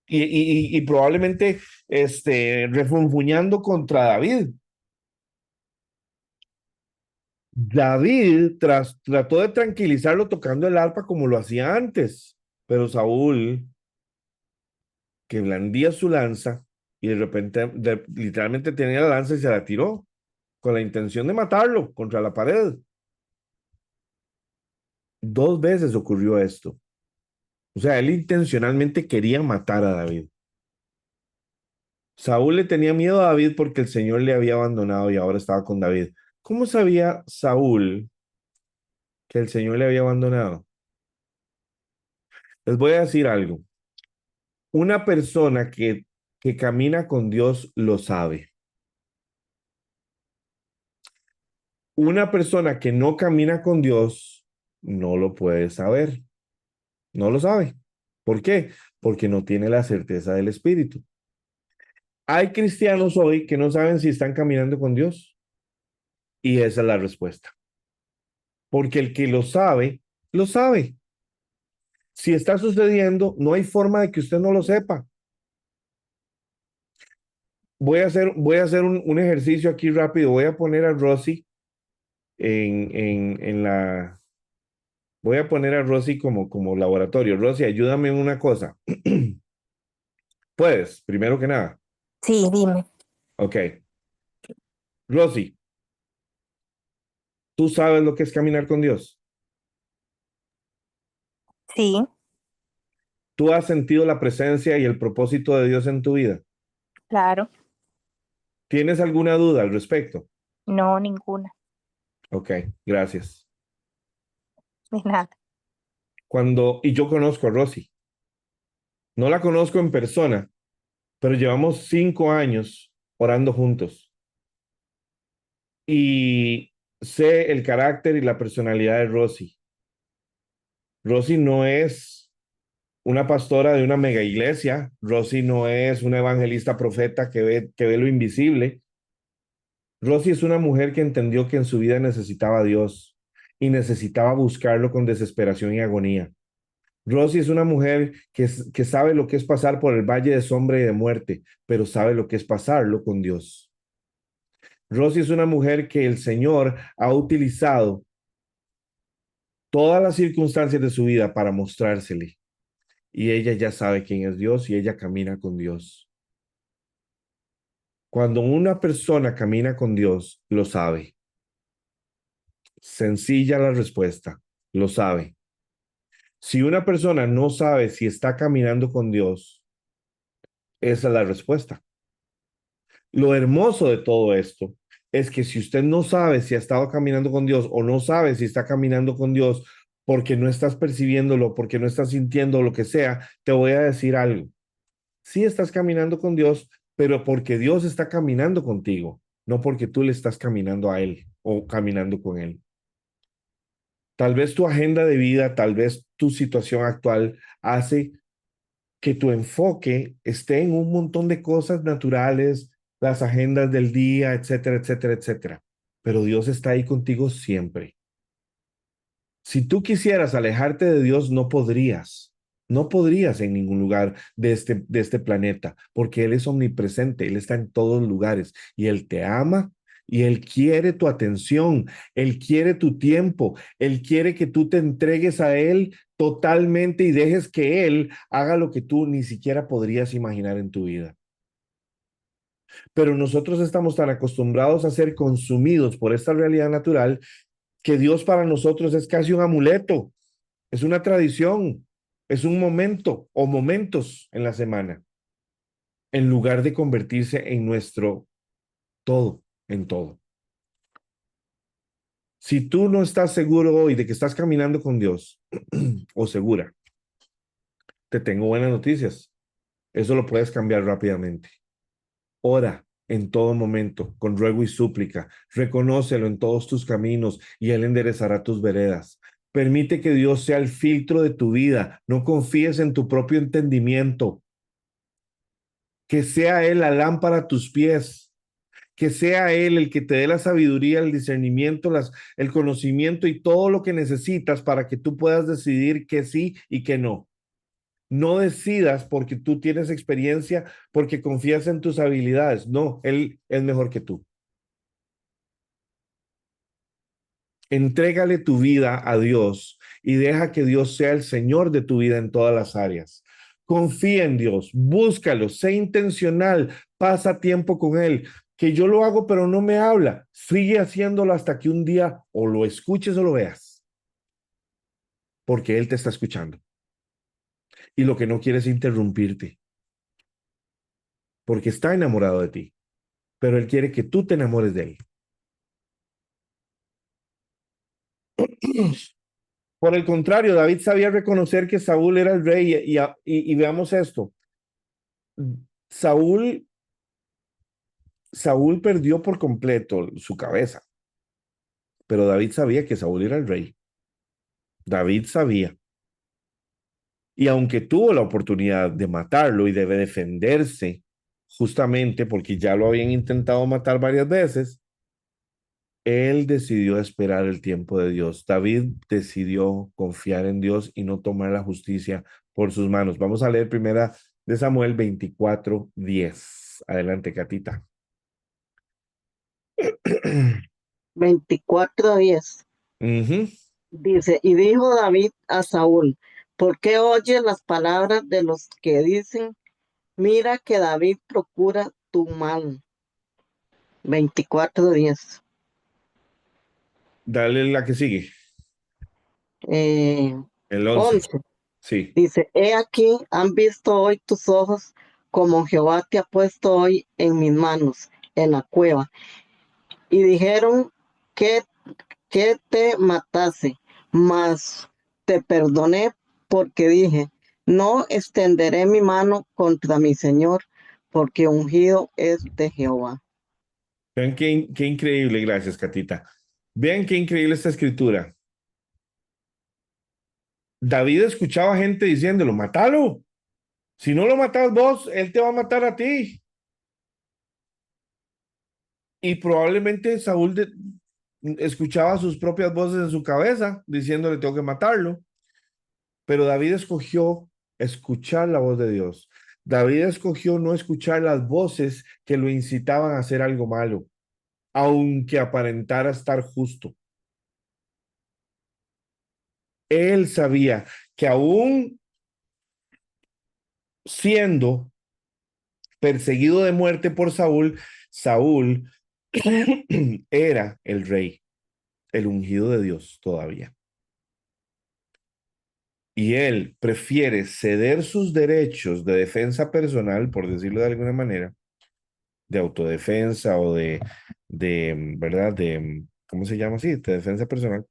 y probablemente refunfuñando contra David. David trató de tranquilizarlo tocando el arpa como lo hacía antes, pero Saúl, que blandía su lanza y de repente literalmente tenía la lanza y se la tiró con la intención de matarlo contra la pared. 2 veces ocurrió esto. O sea, él intencionalmente quería matar a David. Saúl le tenía miedo a David porque el Señor le había abandonado y ahora estaba con David. ¿Cómo sabía Saúl que el Señor le había abandonado? Les voy a decir algo. Una persona que camina con Dios lo sabe. Una persona que no camina con Dios no lo puede saber. No lo sabe. ¿Por qué? Porque no tiene la certeza del Espíritu. Hay cristianos hoy que no saben si están caminando con Dios. Y esa es la respuesta. Porque el que lo sabe, lo sabe. Si está sucediendo, no hay forma de que usted no lo sepa. Voy a hacer un ejercicio aquí rápido. Voy a poner a Rosy en la... Voy a poner a Rosy como laboratorio. Rosy, ayúdame en una cosa. Puedes, primero que nada. Sí, dime. Ok. Rosy, ¿tú sabes lo que es caminar con Dios? Sí, ¿Tú has sentido la presencia y el propósito de Dios en tu vida? claro. ¿Tienes alguna duda al respecto? No, ninguna. Ok, gracias. De nada. Y yo conozco a Rosy. No la conozco en persona, pero llevamos 5 años orando juntos. Y sé el carácter y la personalidad de Rosy. Rosy no es una pastora de una mega iglesia. Rosy no es una evangelista profeta que ve lo invisible. Rosy es una mujer que entendió que en su vida necesitaba a Dios y necesitaba buscarlo con desesperación y agonía. Rosy es una mujer que sabe lo que es pasar por el valle de sombra y de muerte, pero sabe lo que es pasarlo con Dios. Rosy es una mujer que el Señor ha utilizado todas las circunstancias de su vida para mostrársele. Y ella ya sabe quién es Dios y ella camina con Dios. Cuando una persona camina con Dios, lo sabe. Sencilla la respuesta, lo sabe. Si una persona no sabe si está caminando con Dios, esa es la respuesta. Lo hermoso de todo esto es que si usted no sabe si ha estado caminando con Dios o no sabe si está caminando con Dios porque no estás percibiéndolo, porque no estás sintiendo lo que sea, te voy a decir algo. Sí estás caminando con Dios, pero porque Dios está caminando contigo, no porque tú le estás caminando a Él o caminando con Él. Tal vez tu agenda de vida, tal vez tu situación actual hace que tu enfoque esté en un montón de cosas naturales, las agendas del día, etcétera, etcétera, etcétera. Pero Dios está ahí contigo siempre. Si tú quisieras alejarte de Dios, no podrías. No podrías en ningún lugar de este planeta, porque Él es omnipresente, Él está en todos lugares y Él te ama y Él quiere tu atención, Él quiere tu tiempo, Él quiere que tú te entregues a Él totalmente y dejes que Él haga lo que tú ni siquiera podrías imaginar en tu vida. Pero nosotros estamos tan acostumbrados a ser consumidos por esta realidad natural que Dios para nosotros es casi un amuleto, es una tradición, es un momento o momentos en la semana, en lugar de convertirse en nuestro todo, en todo. Si tú no estás seguro hoy de que estás caminando con Dios o segura, te tengo buenas noticias. Eso lo puedes cambiar rápidamente. Ora en todo momento, con ruego y súplica. Reconócelo en todos tus caminos y Él enderezará tus veredas. Permite que Dios sea el filtro de tu vida. No confíes en tu propio entendimiento. Que sea Él la lámpara a tus pies. Que sea Él el que te dé la sabiduría, el discernimiento, el conocimiento y todo lo que necesitas para que tú puedas decidir que sí y que no. No decidas porque tú tienes experiencia, porque confías en tus habilidades. No, Él es mejor que tú. Entrégale tu vida a Dios y deja que Dios sea el Señor de tu vida en todas las áreas. Confía en Dios, búscalo, sé intencional, pasa tiempo con Él. Que yo lo hago, pero no me habla. Sigue haciéndolo hasta que un día o lo escuches o lo veas, porque Él te está escuchando. Y lo que no quiere es interrumpirte, porque está enamorado de ti, pero Él quiere que tú te enamores de Él. Por el contrario, David sabía reconocer que Saúl era el rey y veamos esto. Saúl, Saúl perdió por completo su cabeza, pero David sabía que Saúl era el rey. David sabía. Y aunque tuvo la oportunidad de matarlo y de defenderse, justamente porque ya lo habían intentado matar varias veces, él decidió esperar el tiempo de Dios. David decidió confiar en Dios y no tomar la justicia por sus manos. Vamos a leer primera de Samuel 24:10. Adelante, Catita. 24:10. Ujú. Dice, y dijo David a Saúl, ¿por qué oyes las palabras de los que dicen, mira que David procura tu mal? 24:10. Dale la que sigue. Eh, El 11. 11. Sí. Dice, he aquí, han visto hoy tus ojos como Jehová te ha puesto hoy en mis manos, en la cueva. Y dijeron que te matase, mas te perdoné porque dije, no extenderé mi mano contra mi Señor, porque ungido es de Jehová. Vean qué increíble, gracias, Catita. Vean qué increíble esta escritura. David escuchaba gente diciéndolo, matalo. Si no lo matas vos, él te va a matar a ti. Y probablemente Saúl escuchaba sus propias voces en su cabeza diciéndole tengo que matarlo, pero David escogió escuchar la voz de Dios. David escogió no escuchar las voces que lo incitaban a hacer algo malo, aunque aparentara estar justo. Él sabía que aún siendo perseguido de muerte por Saúl, Saúl era el rey, el ungido de Dios todavía. Y él prefiere ceder sus derechos de defensa personal, por decirlo de alguna manera, de autodefensa o ¿verdad? ¿Cómo se llama así? De defensa personal.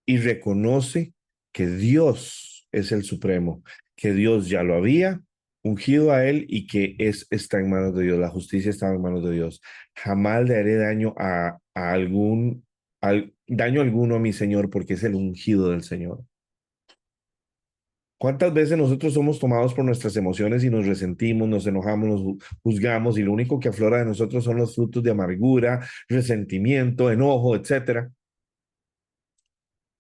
Y reconoce que Dios es el supremo, que Dios ya lo había ungido a él y que está en manos de Dios, la justicia está en manos de Dios. Jamás le haré daño daño alguno a mi Señor porque es el ungido del Señor. ¿Cuántas veces nosotros somos tomados por nuestras emociones y nos resentimos, nos enojamos, nos juzgamos y lo único que aflora de nosotros son los frutos de amargura, resentimiento, enojo, etcétera?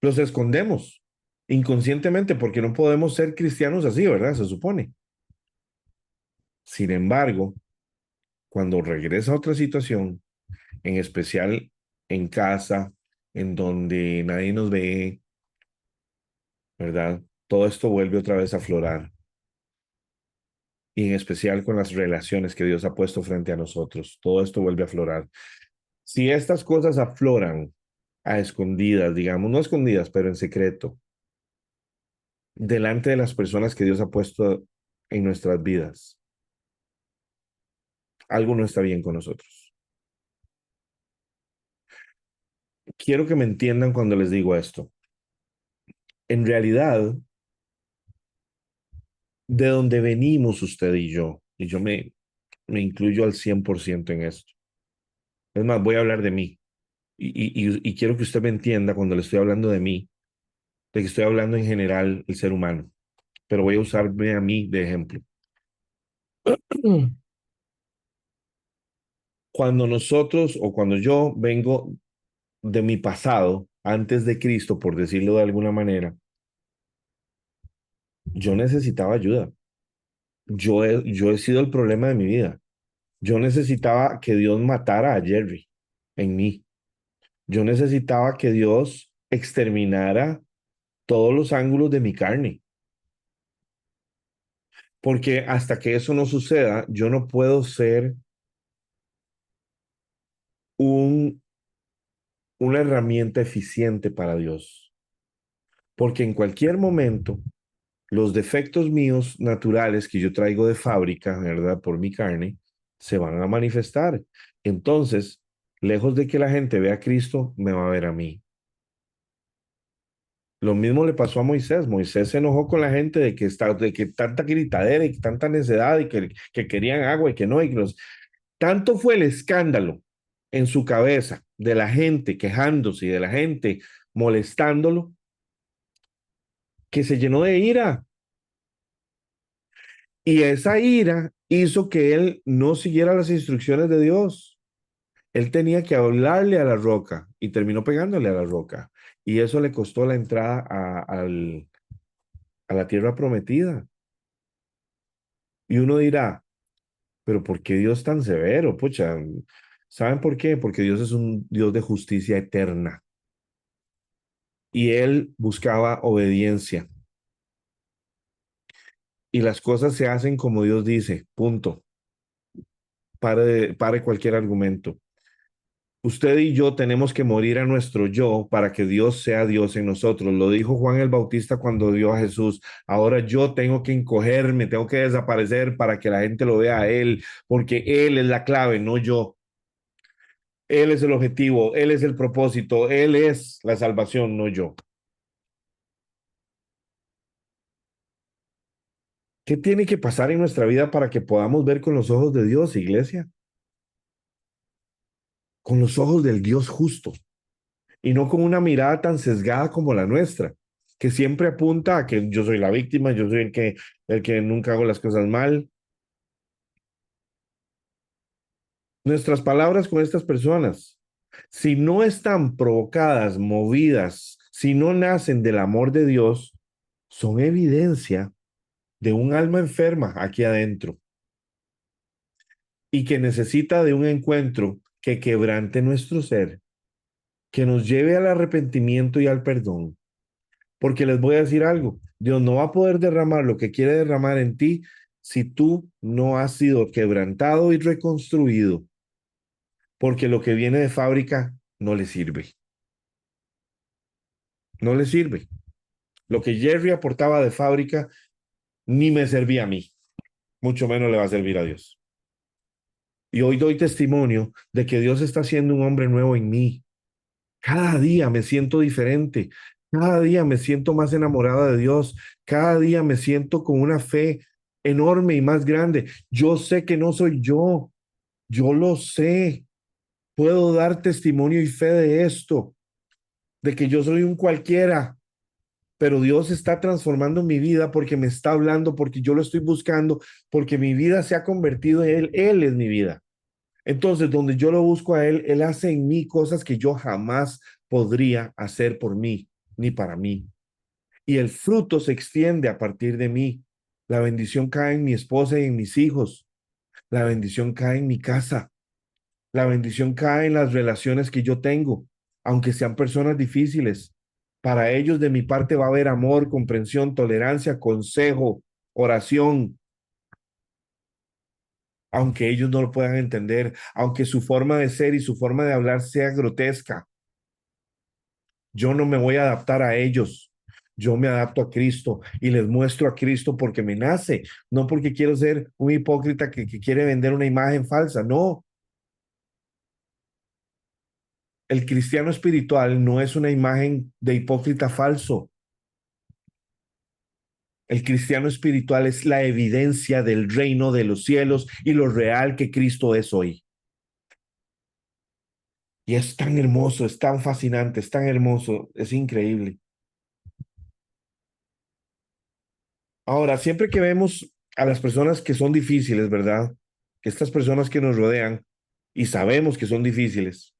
Los escondemos inconscientemente porque no podemos ser cristianos así, ¿verdad? Se supone. Sin embargo, cuando regresa a otra situación, en especial en casa, en donde nadie nos ve, ¿verdad? Todo esto vuelve otra vez a aflorar. Y en especial con las relaciones que Dios ha puesto frente a nosotros. Todo esto vuelve a aflorar. Si estas cosas afloran a escondidas, digamos, no escondidas, pero en secreto, delante de las personas que Dios ha puesto en nuestras vidas, algo no está bien con nosotros. Quiero que me entiendan cuando les digo esto. En realidad, de donde venimos usted y yo me incluyo al 100% en esto. Es más, voy a hablar de mí. Y quiero que usted me entienda cuando le estoy hablando de mí, de que estoy hablando en general el ser humano, pero voy a usarme a mí de ejemplo. Cuando nosotros o cuando yo vengo de mi pasado, antes de Cristo, por decirlo de alguna manera, yo necesitaba ayuda. Yo he sido el problema de mi vida. Yo necesitaba que Dios matara a Jerry en mí. Yo necesitaba que Dios exterminara todos los ángulos de mi carne. Porque hasta que eso no suceda, yo no puedo ser un, una herramienta eficiente para Dios. Porque en cualquier momento, los defectos míos naturales que yo traigo de fábrica, ¿verdad? Por mi carne, se van a manifestar. Entonces, lejos de que la gente vea a Cristo, me va a ver a mí. Lo mismo le pasó a Moisés. Moisés se enojó con la gente de que tanta gritadera y tanta necedad y que querían agua y que no. Tanto fue el escándalo en su cabeza de la gente quejándose y de la gente molestándolo que se llenó de ira. Y esa ira hizo que él no siguiera las instrucciones de Dios. Él tenía que hablarle a la roca y terminó pegándole a la roca. Y eso le costó la entrada a la tierra prometida. Y uno dirá, pero ¿por qué Dios tan severo? Pucha, ¿saben por qué? Porque Dios es un Dios de justicia eterna. Y él buscaba obediencia. Y las cosas se hacen como Dios dice, punto. Pare cualquier argumento. Usted y yo tenemos que morir a nuestro yo para que Dios sea Dios en nosotros. Lo dijo Juan el Bautista cuando vio a Jesús. Ahora yo tengo que encogerme, tengo que desaparecer para que la gente lo vea a Él, porque Él es la clave, no yo. Él es el objetivo, Él es el propósito, Él es la salvación, no yo. ¿Qué tiene que pasar en nuestra vida para que podamos ver con los ojos de Dios, iglesia? Con los ojos del Dios justo y no con una mirada tan sesgada como la nuestra, que siempre apunta a que yo soy la víctima, yo soy el que nunca hago las cosas mal. Nuestras palabras con estas personas, si no están provocadas, movidas, si no nacen del amor de Dios, son evidencia de un alma enferma aquí adentro y que necesita de un encuentro que quebrante nuestro ser, que nos lleve al arrepentimiento y al perdón. Porque les voy a decir algo, Dios no va a poder derramar lo que quiere derramar en ti si tú no has sido quebrantado y reconstruido, porque lo que viene de fábrica no le sirve, no le sirve. Lo que Jerry aportaba de fábrica ni me servía a mí, mucho menos le va a servir a Dios. Y hoy doy testimonio de que Dios está haciendo un hombre nuevo en mí. Cada día me siento diferente, cada día me siento más enamorada de Dios, cada día me siento con una fe enorme y más grande. Yo sé que no soy yo lo sé. Puedo dar testimonio y fe de esto, de que yo soy un cualquiera, pero Dios está transformando mi vida porque me está hablando, porque yo lo estoy buscando, porque mi vida se ha convertido en Él, Él es mi vida. Entonces, donde yo lo busco a Él, Él hace en mí cosas que yo jamás podría hacer por mí, ni para mí. Y el fruto se extiende a partir de mí. La bendición cae en mi esposa y en mis hijos. La bendición cae en mi casa. La bendición cae en las relaciones que yo tengo, aunque sean personas difíciles. Para ellos de mi parte va a haber amor, comprensión, tolerancia, consejo, oración, aunque ellos no lo puedan entender, aunque su forma de ser y su forma de hablar sea grotesca. Yo no me voy a adaptar a ellos. Yo me adapto a Cristo y les muestro a Cristo porque me nace, no porque quiero ser un hipócrita que quiere vender una imagen falsa. No, el cristiano espiritual no es una imagen de hipócrita falso. El cristiano espiritual es la evidencia del reino de los cielos y lo real que Cristo es hoy. Y es tan hermoso, es tan fascinante, es tan hermoso, es increíble. Ahora, siempre que vemos a las personas que son difíciles, ¿verdad? Que estas personas que nos rodean y sabemos que son difíciles,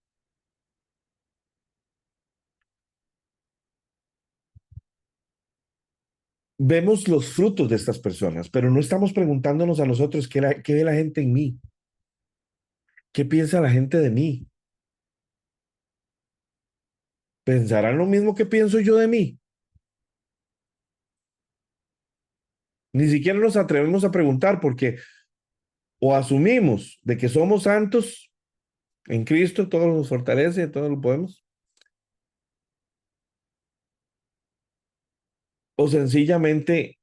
vemos los frutos de estas personas, pero no estamos preguntándonos a nosotros qué ve la gente en mí, qué piensa la gente de mí. ¿Pensarán lo mismo que pienso yo de mí? Ni siquiera nos atrevemos a preguntar porque o asumimos de que somos santos en Cristo, todo nos fortalece, todo lo podemos, o sencillamente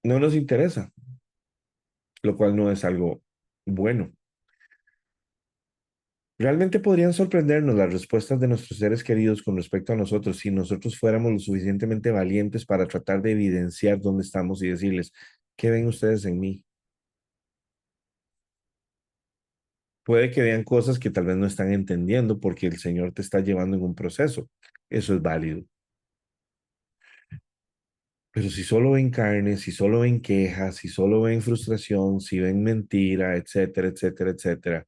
no nos interesa, lo cual no es algo bueno. Realmente podrían sorprendernos las respuestas de nuestros seres queridos con respecto a nosotros si nosotros fuéramos lo suficientemente valientes para tratar de evidenciar dónde estamos y decirles, ¿qué ven ustedes en mí? Puede que vean cosas que tal vez no están entendiendo porque el Señor te está llevando en un proceso. Eso es válido. Pero si solo ven carne, si solo ven quejas, si solo ven frustración, si ven mentira, etcétera, etcétera, etcétera,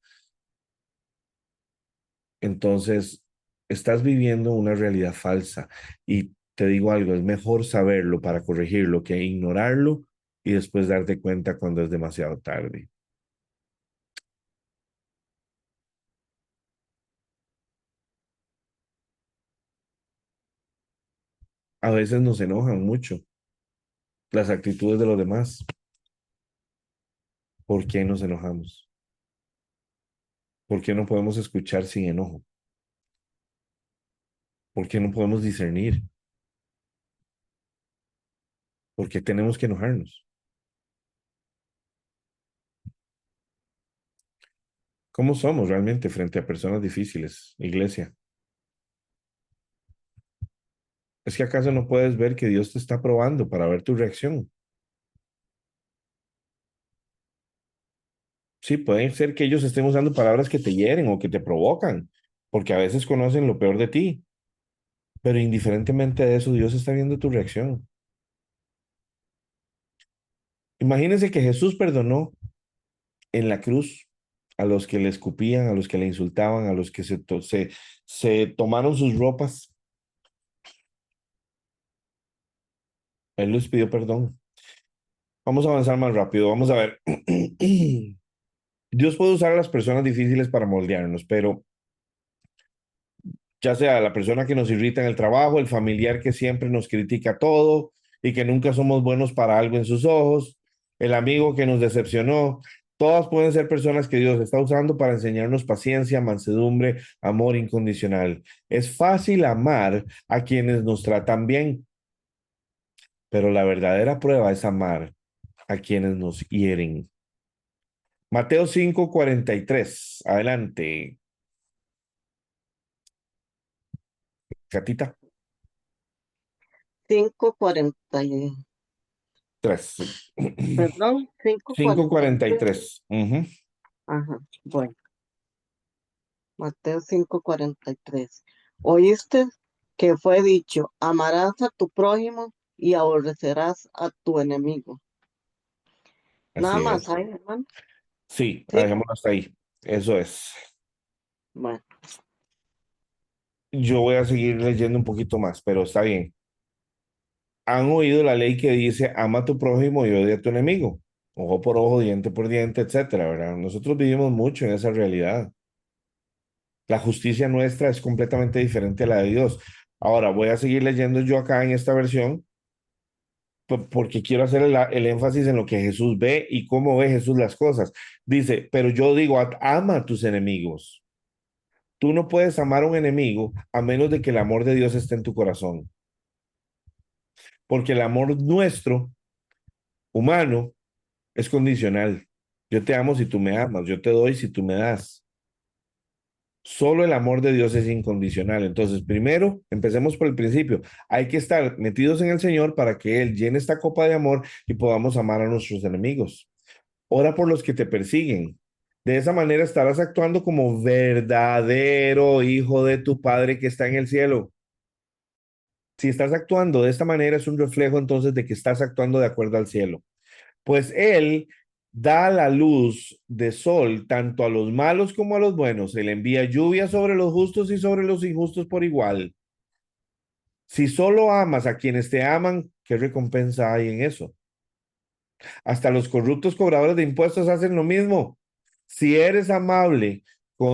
entonces estás viviendo una realidad falsa. Y te digo algo, es mejor saberlo para corregirlo que ignorarlo y después darte cuenta cuando es demasiado tarde. A veces nos enojan mucho las actitudes de los demás. ¿Por qué nos enojamos? ¿Por qué no podemos escuchar sin enojo? ¿Por qué no podemos discernir? ¿Por qué tenemos que enojarnos? ¿Cómo somos realmente frente a personas difíciles, iglesia? ¿Es que acaso no puedes ver que Dios te está probando para ver tu reacción? Sí, puede ser que ellos estén usando palabras que te hieren o que te provocan, porque a veces conocen lo peor de ti, pero indiferentemente de eso, Dios está viendo tu reacción. Imagínense que Jesús perdonó en la cruz a los que le escupían, a los que le insultaban, a los que se tomaron sus ropas. Él les pidió perdón. Vamos a avanzar más rápido. Vamos a ver. Dios puede usar a las personas difíciles para moldearnos, pero ya sea la persona que nos irrita en el trabajo, el familiar que siempre nos critica todo y que nunca somos buenos para algo en sus ojos, el amigo que nos decepcionó, todas pueden ser personas que Dios está usando para enseñarnos paciencia, mansedumbre, amor incondicional. Es fácil amar a quienes nos tratan bien, pero la verdadera prueba es amar a quienes nos hieren. Mateo 5:43. Adelante, Catita. 5:40, Tres. perdón, cinco cinco cuarenta y cuarenta y tres. tres. Ujú. Ajá, bueno, Mateo 5:43. Oíste que fue dicho, amarás a tu prójimo y aborrecerás a tu enemigo. Nada Así más, es. ¿ay, hermano? Sí, Sí, dejémoslo hasta ahí. Eso es. bueno, Yo voy a seguir leyendo un poquito más, pero está bien. Han oído la ley que dice, ama a tu prójimo y odia a tu enemigo. Ojo por ojo, diente por diente, etcétera, ¿verdad? Nosotros vivimos mucho en esa realidad. La justicia nuestra es completamente diferente a la de Dios. Ahora, voy a seguir leyendo yo acá en esta versión porque quiero hacer el énfasis en lo que Jesús ve y cómo ve Jesús las cosas. Dice, pero yo digo, ama a tus enemigos. Tú no puedes amar a un enemigo a menos de que el amor de Dios esté en tu corazón. Porque el amor nuestro, humano, es condicional. Yo te amo si tú me amas, yo te doy si tú me das. Solo el amor de Dios es incondicional. Entonces, primero, empecemos por el principio. Hay que estar metidos en el Señor para que Él llene esta copa de amor y podamos amar a nuestros enemigos. Ora por los que te persiguen. De esa manera estarás actuando como verdadero hijo de tu Padre que está en el cielo. Si estás actuando de esta manera, es un reflejo entonces de que estás actuando de acuerdo al cielo. Pues Él da la luz de sol tanto a los malos como a los buenos. Él envía lluvia sobre los justos y sobre los injustos por igual. Si solo amas a quienes te aman, ¿qué recompensa hay en eso? Hasta los corruptos cobradores de impuestos hacen lo mismo. Si eres amable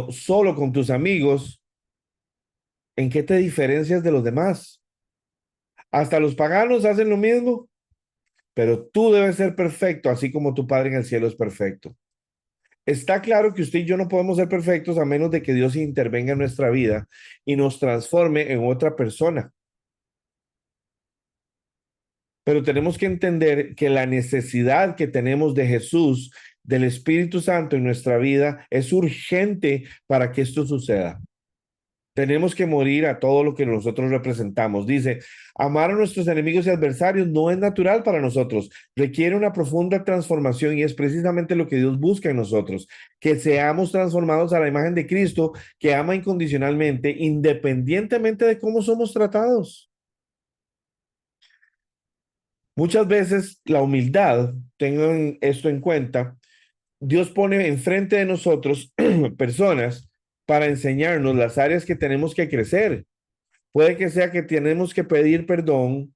solo con tus amigos, ¿en qué te diferencias de los demás? Hasta los paganos hacen lo mismo, pero tú debes ser perfecto, así como tu Padre en el cielo es perfecto. Está claro que usted y yo no podemos ser perfectos a menos de que Dios intervenga en nuestra vida y nos transforme en otra persona. Pero tenemos que entender que la necesidad que tenemos de Jesús, del Espíritu Santo en nuestra vida, es urgente para que esto suceda. Tenemos que morir a todo lo que nosotros representamos. Dice, amar a nuestros enemigos y adversarios no es natural para nosotros, requiere una profunda transformación y es precisamente lo que Dios busca en nosotros, que seamos transformados a la imagen de Cristo, que ama incondicionalmente, independientemente de cómo somos tratados. Muchas veces la humildad, tengan esto en cuenta, Dios pone enfrente de nosotros personas para enseñarnos las áreas que tenemos que crecer. Puede que sea que tenemos que pedir perdón,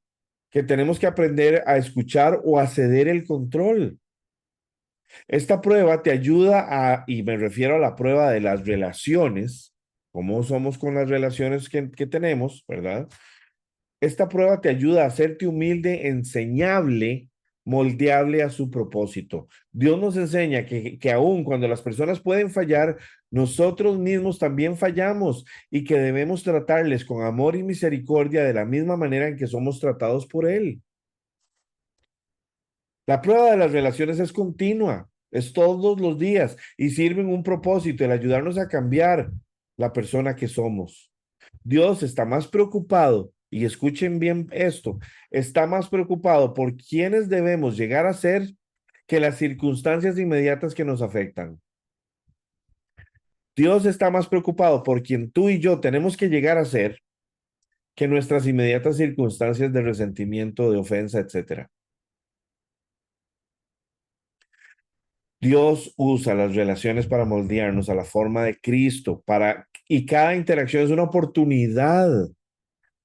que tenemos que aprender a escuchar o a ceder el control. Esta prueba te ayuda y me refiero a la prueba de las relaciones, cómo somos con las relaciones que tenemos, ¿verdad? Esta prueba te ayuda a hacerte humilde, enseñable, moldeable a su propósito. Dios nos enseña que aun cuando las personas pueden fallar, nosotros mismos también fallamos y que debemos tratarles con amor y misericordia de la misma manera en que somos tratados por Él. La prueba de las relaciones es continua, es todos los días y sirven un propósito, el ayudarnos a cambiar la persona que somos. Dios está más preocupado, y escuchen bien esto, está más preocupado por quienes debemos llegar a ser que las circunstancias inmediatas que nos afectan. Dios está más preocupado por quien tú y yo tenemos que llegar a ser que nuestras inmediatas circunstancias de resentimiento, de ofensa, etcétera. Dios usa las relaciones para moldearnos a la forma de Cristo, y cada interacción es una oportunidad.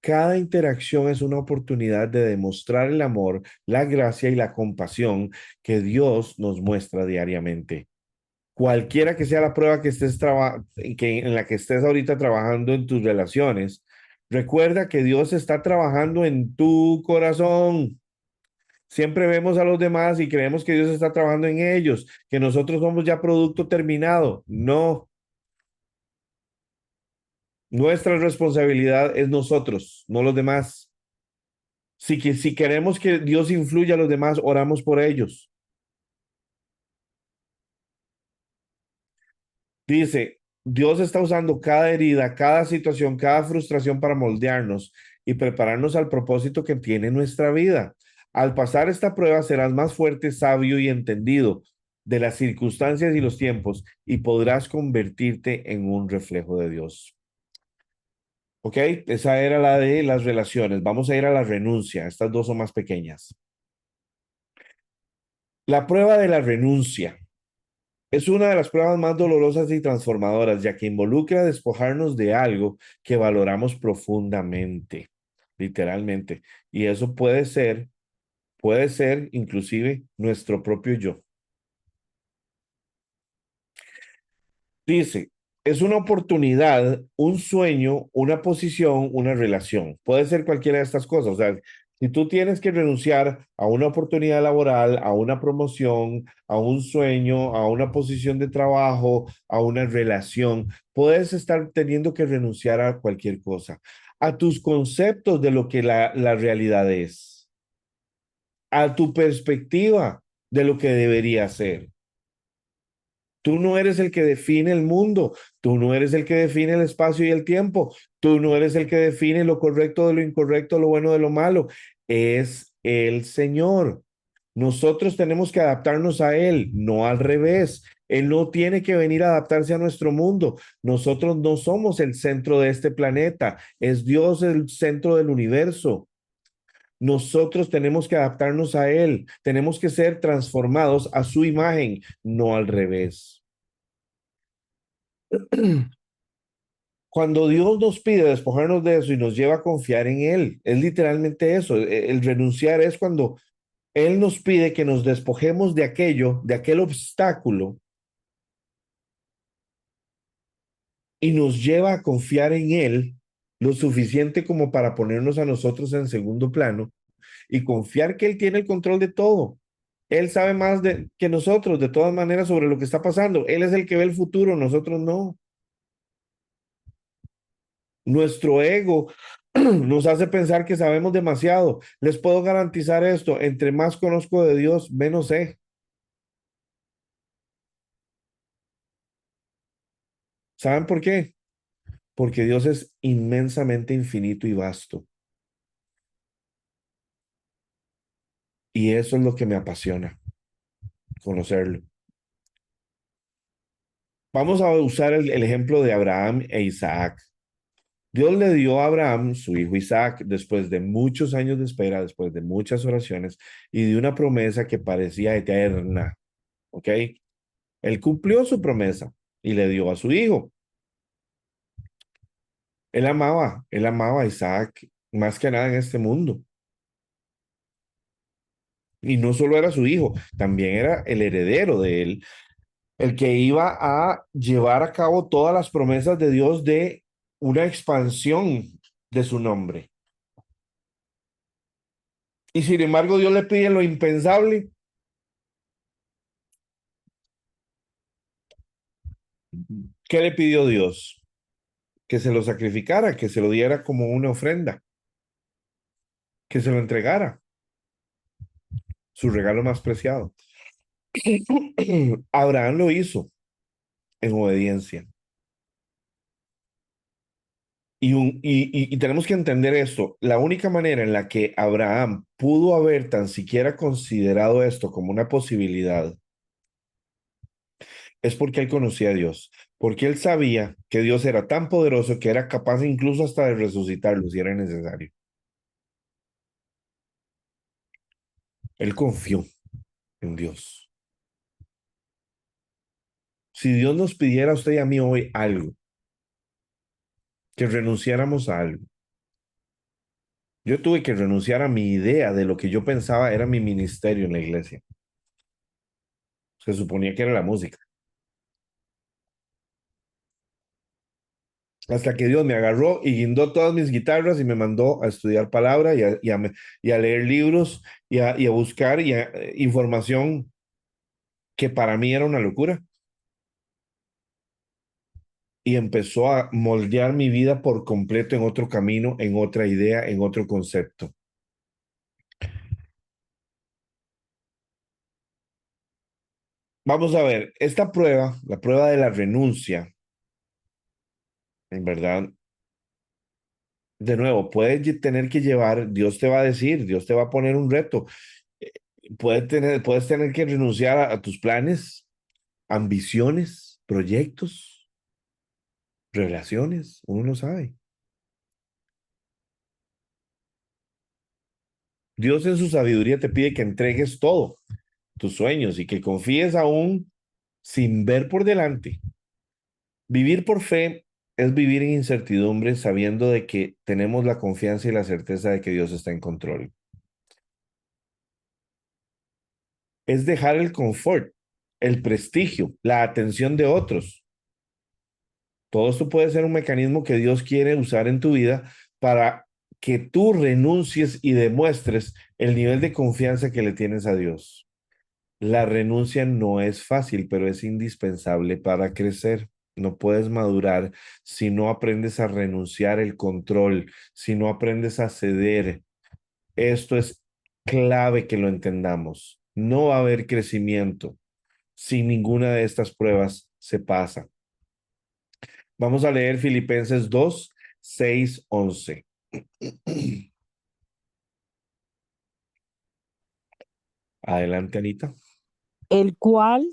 Cada interacción es una oportunidad de demostrar el amor, la gracia y la compasión que Dios nos muestra diariamente. Cualquiera que sea la prueba que en la que estés ahorita trabajando en tus relaciones, recuerda que Dios está trabajando en tu corazón. Siempre vemos a los demás y creemos que Dios está trabajando en ellos, que nosotros somos ya producto terminado. No, nuestra responsabilidad es nosotros, no los demás. Si queremos que Dios influya a los demás, oramos por ellos. Dice, Dios está usando cada herida, cada situación, cada frustración para moldearnos y prepararnos al propósito que tiene nuestra vida. Al pasar esta prueba serás más fuerte, sabio y entendido de las circunstancias y los tiempos y podrás convertirte en un reflejo de Dios. ¿Ok? Esa era la de las relaciones. Vamos a ir a la renuncia. Estas dos son más pequeñas. La prueba de la renuncia es una de las pruebas más dolorosas y transformadoras, ya que involucra despojarnos de algo que valoramos profundamente, literalmente. Y eso puede ser inclusive nuestro propio yo. Dice, es una oportunidad, un sueño, una posición, una relación. Puede ser cualquiera de estas cosas. O sea, si tú tienes que renunciar a una oportunidad laboral, a una promoción, a un sueño, a una posición de trabajo, a una relación, puedes estar teniendo que renunciar a cualquier cosa, a tus conceptos de lo que la realidad es, a tu perspectiva de lo que debería ser. Tú no eres el que define el mundo, tú no eres el que define el espacio y el tiempo, tú no eres el que define lo correcto de lo incorrecto, lo bueno de lo malo, es el Señor. Nosotros tenemos que adaptarnos a Él, no al revés. Él no tiene que venir a adaptarse a nuestro mundo. Nosotros no somos el centro de este planeta, es Dios el centro del universo. Nosotros tenemos que adaptarnos a Él, tenemos que ser transformados a su imagen, no al revés. Cuando Dios nos pide despojarnos de eso y nos lleva a confiar en Él, es literalmente eso. El renunciar es cuando Él nos pide que nos despojemos de aquello, de aquel obstáculo, y nos lleva a confiar en Él lo suficiente como para ponernos a nosotros en segundo plano y confiar que Él tiene el control de todo. Él sabe más que nosotros, de todas maneras, sobre lo que está pasando. Él es el que ve el futuro, nosotros no. Nuestro ego nos hace pensar que sabemos demasiado. Les puedo garantizar esto, entre más conozco de Dios, menos sé. ¿Saben por qué? Porque Dios es inmensamente infinito y vasto. Y eso es lo que me apasiona, conocerlo. Vamos a usar el ejemplo de Abraham e Isaac. Dios le dio a Abraham, su hijo Isaac, después de muchos años de espera, después de muchas oraciones y de una promesa que parecía eterna. ¿Ok? Él cumplió su promesa y le dio a su hijo. Él amaba a Isaac más que nada en este mundo. Y no solo era su hijo, también era el heredero de él, el que iba a llevar a cabo todas las promesas de Dios de una expansión de su nombre. Y sin embargo, Dios le pide lo impensable. ¿Qué le pidió Dios? Que se lo sacrificara, que se lo diera como una ofrenda, que se lo entregara, su regalo más preciado. Abraham lo hizo en obediencia. Y tenemos que entender esto. La única manera en la que Abraham pudo haber tan siquiera considerado esto como una posibilidad es porque él conocía a Dios, porque él sabía que Dios era tan poderoso que era capaz incluso hasta de resucitarlo si era necesario. Él confió en Dios. Si Dios nos pidiera a usted y a mí hoy algo, que renunciáramos a algo. Yo tuve que renunciar a mi idea de lo que yo pensaba era mi ministerio en la iglesia. Se suponía que era la música. Hasta que Dios me agarró y guindó todas mis guitarras y me mandó a estudiar palabra y a leer libros y a buscar información que para mí era una locura. Y empezó a moldear mi vida por completo en otro camino, en otra idea, en otro concepto. Vamos a ver, esta prueba, la prueba de la renuncia, en verdad, de nuevo, puedes tener que llevar, Dios te va a decir, Dios te va a poner un reto. Eh, puedes tener que renunciar a tus planes, ambiciones, proyectos, relaciones, uno no sabe. Dios en su sabiduría te pide que entregues todo, tus sueños y que confíes aún sin ver por delante. Vivir por fe es vivir en incertidumbre sabiendo de que tenemos la confianza y la certeza de que Dios está en control. Es dejar el confort, el prestigio, la atención de otros. Todo esto puede ser un mecanismo que Dios quiere usar en tu vida para que tú renuncies y demuestres el nivel de confianza que le tienes a Dios. La renuncia no es fácil, pero es indispensable para crecer. No puedes madurar si no aprendes a renunciar el control, si no aprendes a ceder. Esto es clave que lo entendamos. No va a haber crecimiento si ninguna de estas pruebas se pasa. Vamos a leer Filipenses 2, 6, 11. Adelante, Anita. El cual,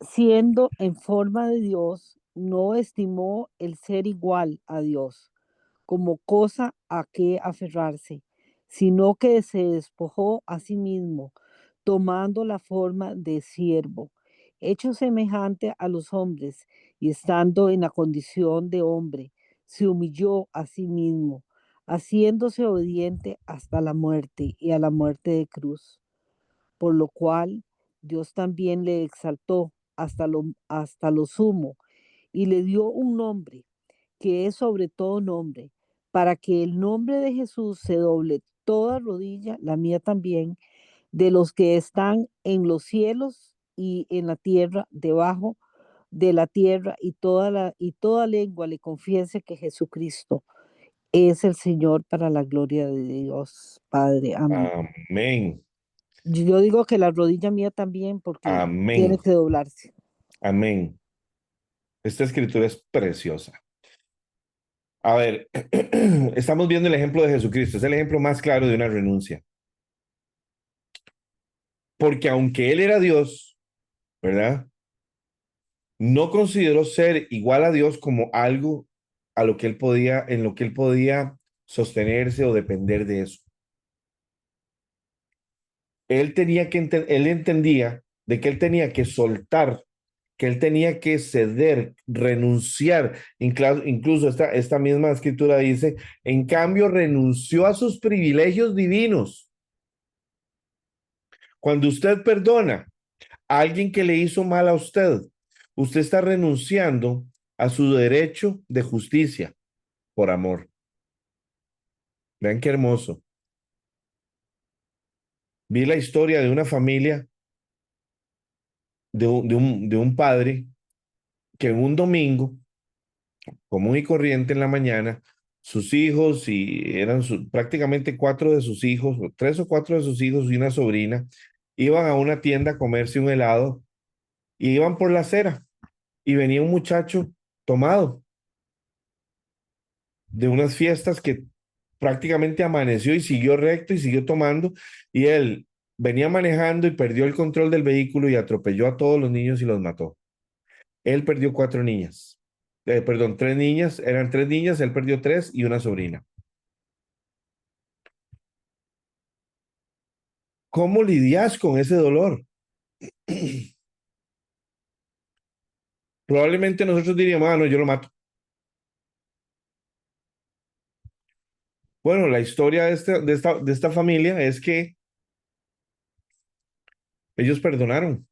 siendo en forma de Dios, no estimó el ser igual a Dios como cosa a que aferrarse, sino que se despojó a sí mismo, tomando la forma de siervo, hecho semejante a los hombres, y estando en la condición de hombre, se humilló a sí mismo, haciéndose obediente hasta la muerte y a la muerte de cruz, por lo cual Dios también le exaltó hasta lo sumo y le dio un nombre que es sobre todo nombre, para que el nombre de Jesús se doble toda rodilla, la mía también, de los que están en los cielos y en la tierra, debajo de la tierra, y toda lengua le confiese que Jesucristo es el Señor, para la gloria de Dios Padre. Amén. Amén. Yo digo que la rodilla mía también, porque tiene Amén. que doblarse. Amén. Esta escritura es preciosa. A ver, estamos viendo el ejemplo de Jesucristo. Es el ejemplo más claro de una renuncia. Porque aunque Él era Dios, ¿verdad? No consideró ser igual a Dios como algo a lo que Él podía, en lo que Él podía sostenerse o depender de eso. Él entendía de que Él tenía que soltar, que Él tenía que ceder, renunciar. Incluso esta misma escritura dice, en cambio renunció a sus privilegios divinos. Cuando usted perdona a alguien que le hizo mal a usted, usted está renunciando a su derecho de justicia por amor. Vean qué hermoso. Vi la historia de una familia, de un padre que en un domingo común y corriente en la mañana, sus hijos, y eran prácticamente cuatro de sus hijos, o tres o cuatro de sus hijos y una sobrina, iban a una tienda a comerse un helado y iban por la acera y venía un muchacho tomado de unas fiestas que prácticamente amaneció y siguió recto y siguió tomando y él venía manejando y perdió el control del vehículo y atropelló a todos los niños y los mató. Él perdió cuatro niñas. Perdón, tres niñas, eran tres niñas, él perdió tres y una sobrina. ¿Cómo lidias con ese dolor? Probablemente nosotros diríamos, ah, no, yo lo mato. Bueno, la historia de esta familia es que ellos perdonaron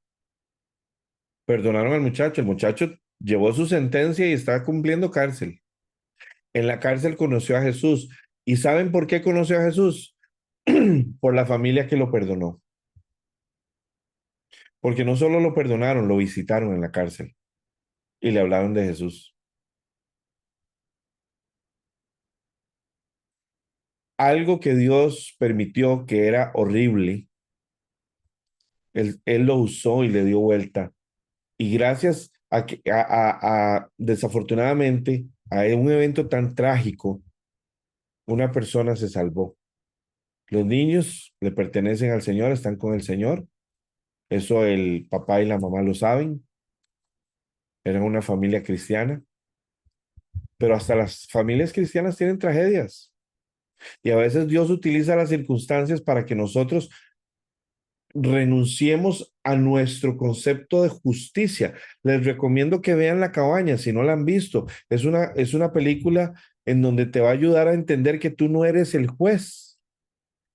al muchacho. El muchacho llevó su sentencia y está cumpliendo cárcel. En la cárcel conoció a Jesús. ¿Y saben por qué conoció a Jesús? Por la familia que lo perdonó. Porque no solo lo perdonaron, lo visitaron en la cárcel y le hablaron de Jesús. Algo que Dios permitió que era horrible, él lo usó y le dio vuelta. Y gracias a que, desafortunadamente, a un evento tan trágico, una persona se salvó. Los niños le pertenecen al Señor, están con el Señor. Eso el papá y la mamá lo saben. Eran una familia cristiana. Pero hasta las familias cristianas tienen tragedias. Y a veces Dios utiliza las circunstancias para que nosotros renunciemos a nuestro concepto de justicia. Les recomiendo que vean La Cabaña, si no la han visto. Es una película en donde te va a ayudar a entender que tú no eres el juez,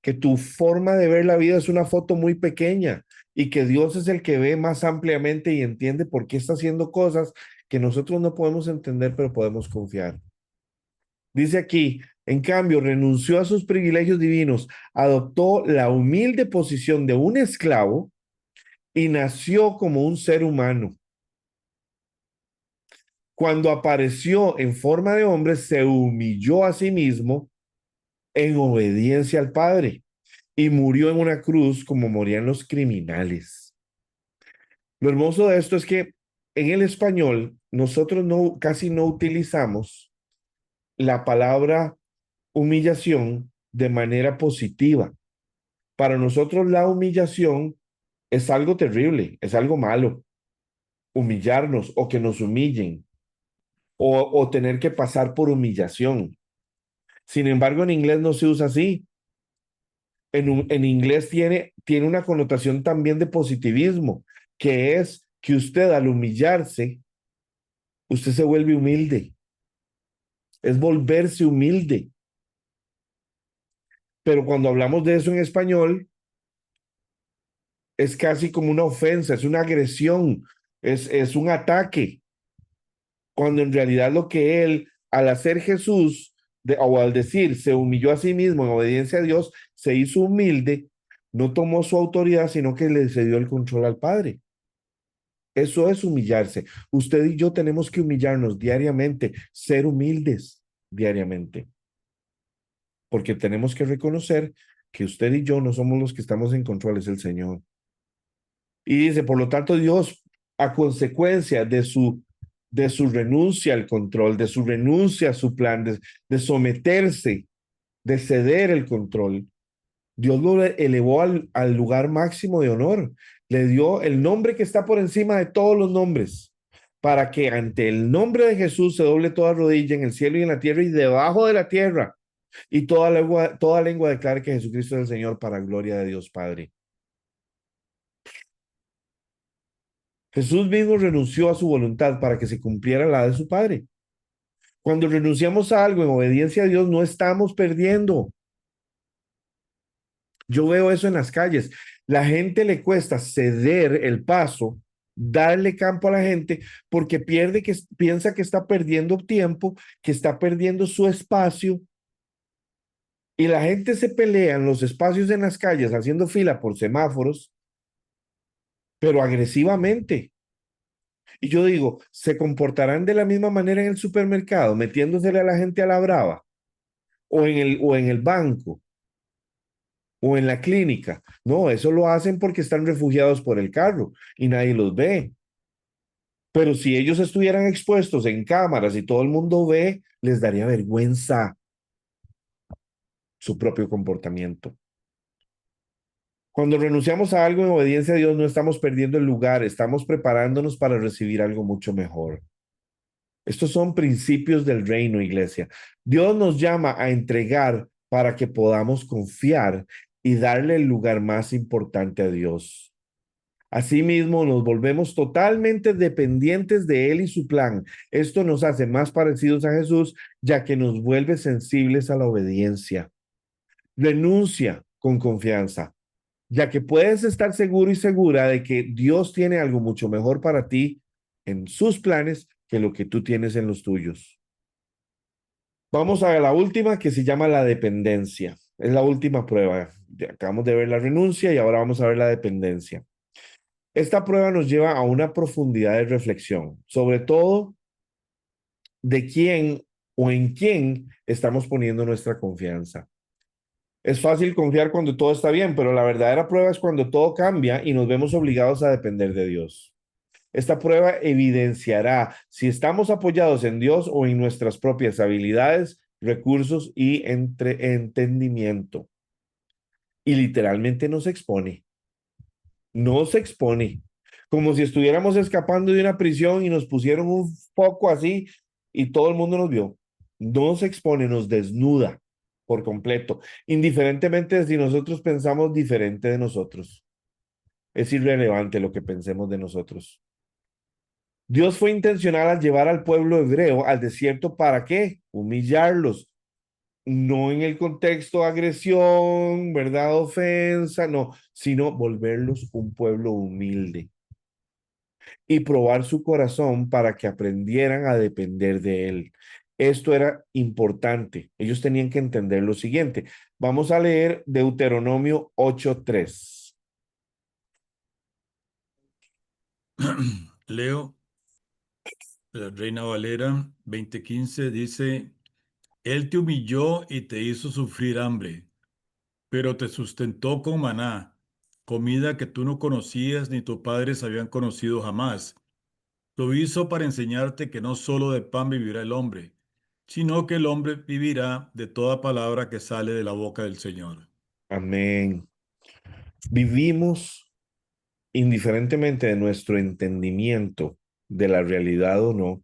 que tu forma de ver la vida es una foto muy pequeña y que Dios es el que ve más ampliamente y entiende por qué está haciendo cosas que nosotros no podemos entender, pero podemos confiar. Dice aquí, en cambio, renunció a sus privilegios divinos, adoptó la humilde posición de un esclavo y nació como un ser humano. Cuando apareció en forma de hombre, se humilló a sí mismo en obediencia al Padre y murió en una cruz como morían los criminales. Lo hermoso de esto es que en el español nosotros casi no utilizamos la palabra humillación de manera positiva. Para nosotros la humillación es algo terrible, es algo malo. Humillarnos o que nos humillen o tener que pasar por humillación. Sin embargo, en inglés no se usa así. En inglés tiene una connotación también de positivismo, que es que usted al humillarse, usted se vuelve humilde. Es volverse humilde. Pero cuando hablamos de eso en español, es casi como una ofensa, es una agresión, es un ataque, cuando en realidad lo que él, al hacer Jesús, o al decir, se humilló a sí mismo en obediencia a Dios, se hizo humilde, no tomó su autoridad, sino que le cedió el control al Padre. Eso es humillarse. Usted y yo tenemos que humillarnos diariamente, ser humildes diariamente, porque tenemos que reconocer que usted y yo no somos los que estamos en control, es el Señor. Y dice, por lo tanto, Dios, a consecuencia de su renuncia al control, de su renuncia a su plan, de someterse, de ceder el control, Dios lo elevó al lugar máximo de honor. Le dio el nombre que está por encima de todos los nombres, para que ante el nombre de Jesús se doble toda rodilla en el cielo y en la tierra y debajo de la tierra, y toda lengua declare que Jesucristo es el Señor para gloria de Dios Padre. Jesús mismo renunció a su voluntad para que se cumpliera la de su Padre. Cuando renunciamos a algo en obediencia a Dios, no estamos perdiendo. Yo veo eso en las calles. La gente le cuesta ceder el paso, darle campo a la gente, porque piensa que está perdiendo tiempo, que está perdiendo su espacio. Y la gente se pelea en los espacios en las calles haciendo fila por semáforos, pero agresivamente. Y yo digo, ¿se comportarán de la misma manera en el supermercado, metiéndosele a la gente a la brava? O en el banco, o en la clínica. No, eso lo hacen porque están refugiados por el carro y nadie los ve. Pero si ellos estuvieran expuestos en cámaras y todo el mundo ve, les daría vergüenza su propio comportamiento. Cuando renunciamos a algo en obediencia a Dios, no estamos perdiendo el lugar, estamos preparándonos para recibir algo mucho mejor. Estos son principios del reino, iglesia. Dios nos llama a entregar para que podamos confiar y darle el lugar más importante a Dios. Asimismo, nos volvemos totalmente dependientes de Él y su plan. Esto nos hace más parecidos a Jesús, ya que nos vuelve sensibles a la obediencia. Renuncia con confianza, ya que puedes estar seguro y segura de que Dios tiene algo mucho mejor para ti en sus planes que lo que tú tienes en los tuyos. Vamos a la última, que se llama la dependencia. Es la última prueba. Ya acabamos de ver la renuncia y ahora vamos a ver la dependencia. Esta prueba nos lleva a una profundidad de reflexión, sobre todo de quién o en quién estamos poniendo nuestra confianza. Es fácil confiar cuando todo está bien, pero la verdadera prueba es cuando todo cambia y nos vemos obligados a depender de Dios. Esta prueba evidenciará si estamos apoyados en Dios o en nuestras propias habilidades, recursos y entendimiento. Y literalmente nos expone, como si estuviéramos escapando de una prisión y nos pusieron un foco así y todo el mundo nos vio. Nos expone, nos desnuda por completo, indiferentemente de si nosotros pensamos diferente de nosotros. Es irrelevante lo que pensemos de nosotros. Dios fue intencional al llevar al pueblo hebreo al desierto. ¿Para qué? Humillarlos. No en el contexto agresión, verdad, ofensa, no, sino volverlos un pueblo humilde y probar su corazón para que aprendieran a depender de él. Esto era importante. Ellos tenían que entender lo siguiente. Vamos a leer Deuteronomio 8:3. Leo, la Reina Valera 2015 dice, Él te humilló y te hizo sufrir hambre, pero te sustentó con maná, comida que tú no conocías ni tus padres habían conocido jamás. Lo hizo para enseñarte que no solo de pan vivirá el hombre, sino que el hombre vivirá de toda palabra que sale de la boca del Señor. Amén. Vivimos indiferentemente de nuestro entendimiento de la realidad o no.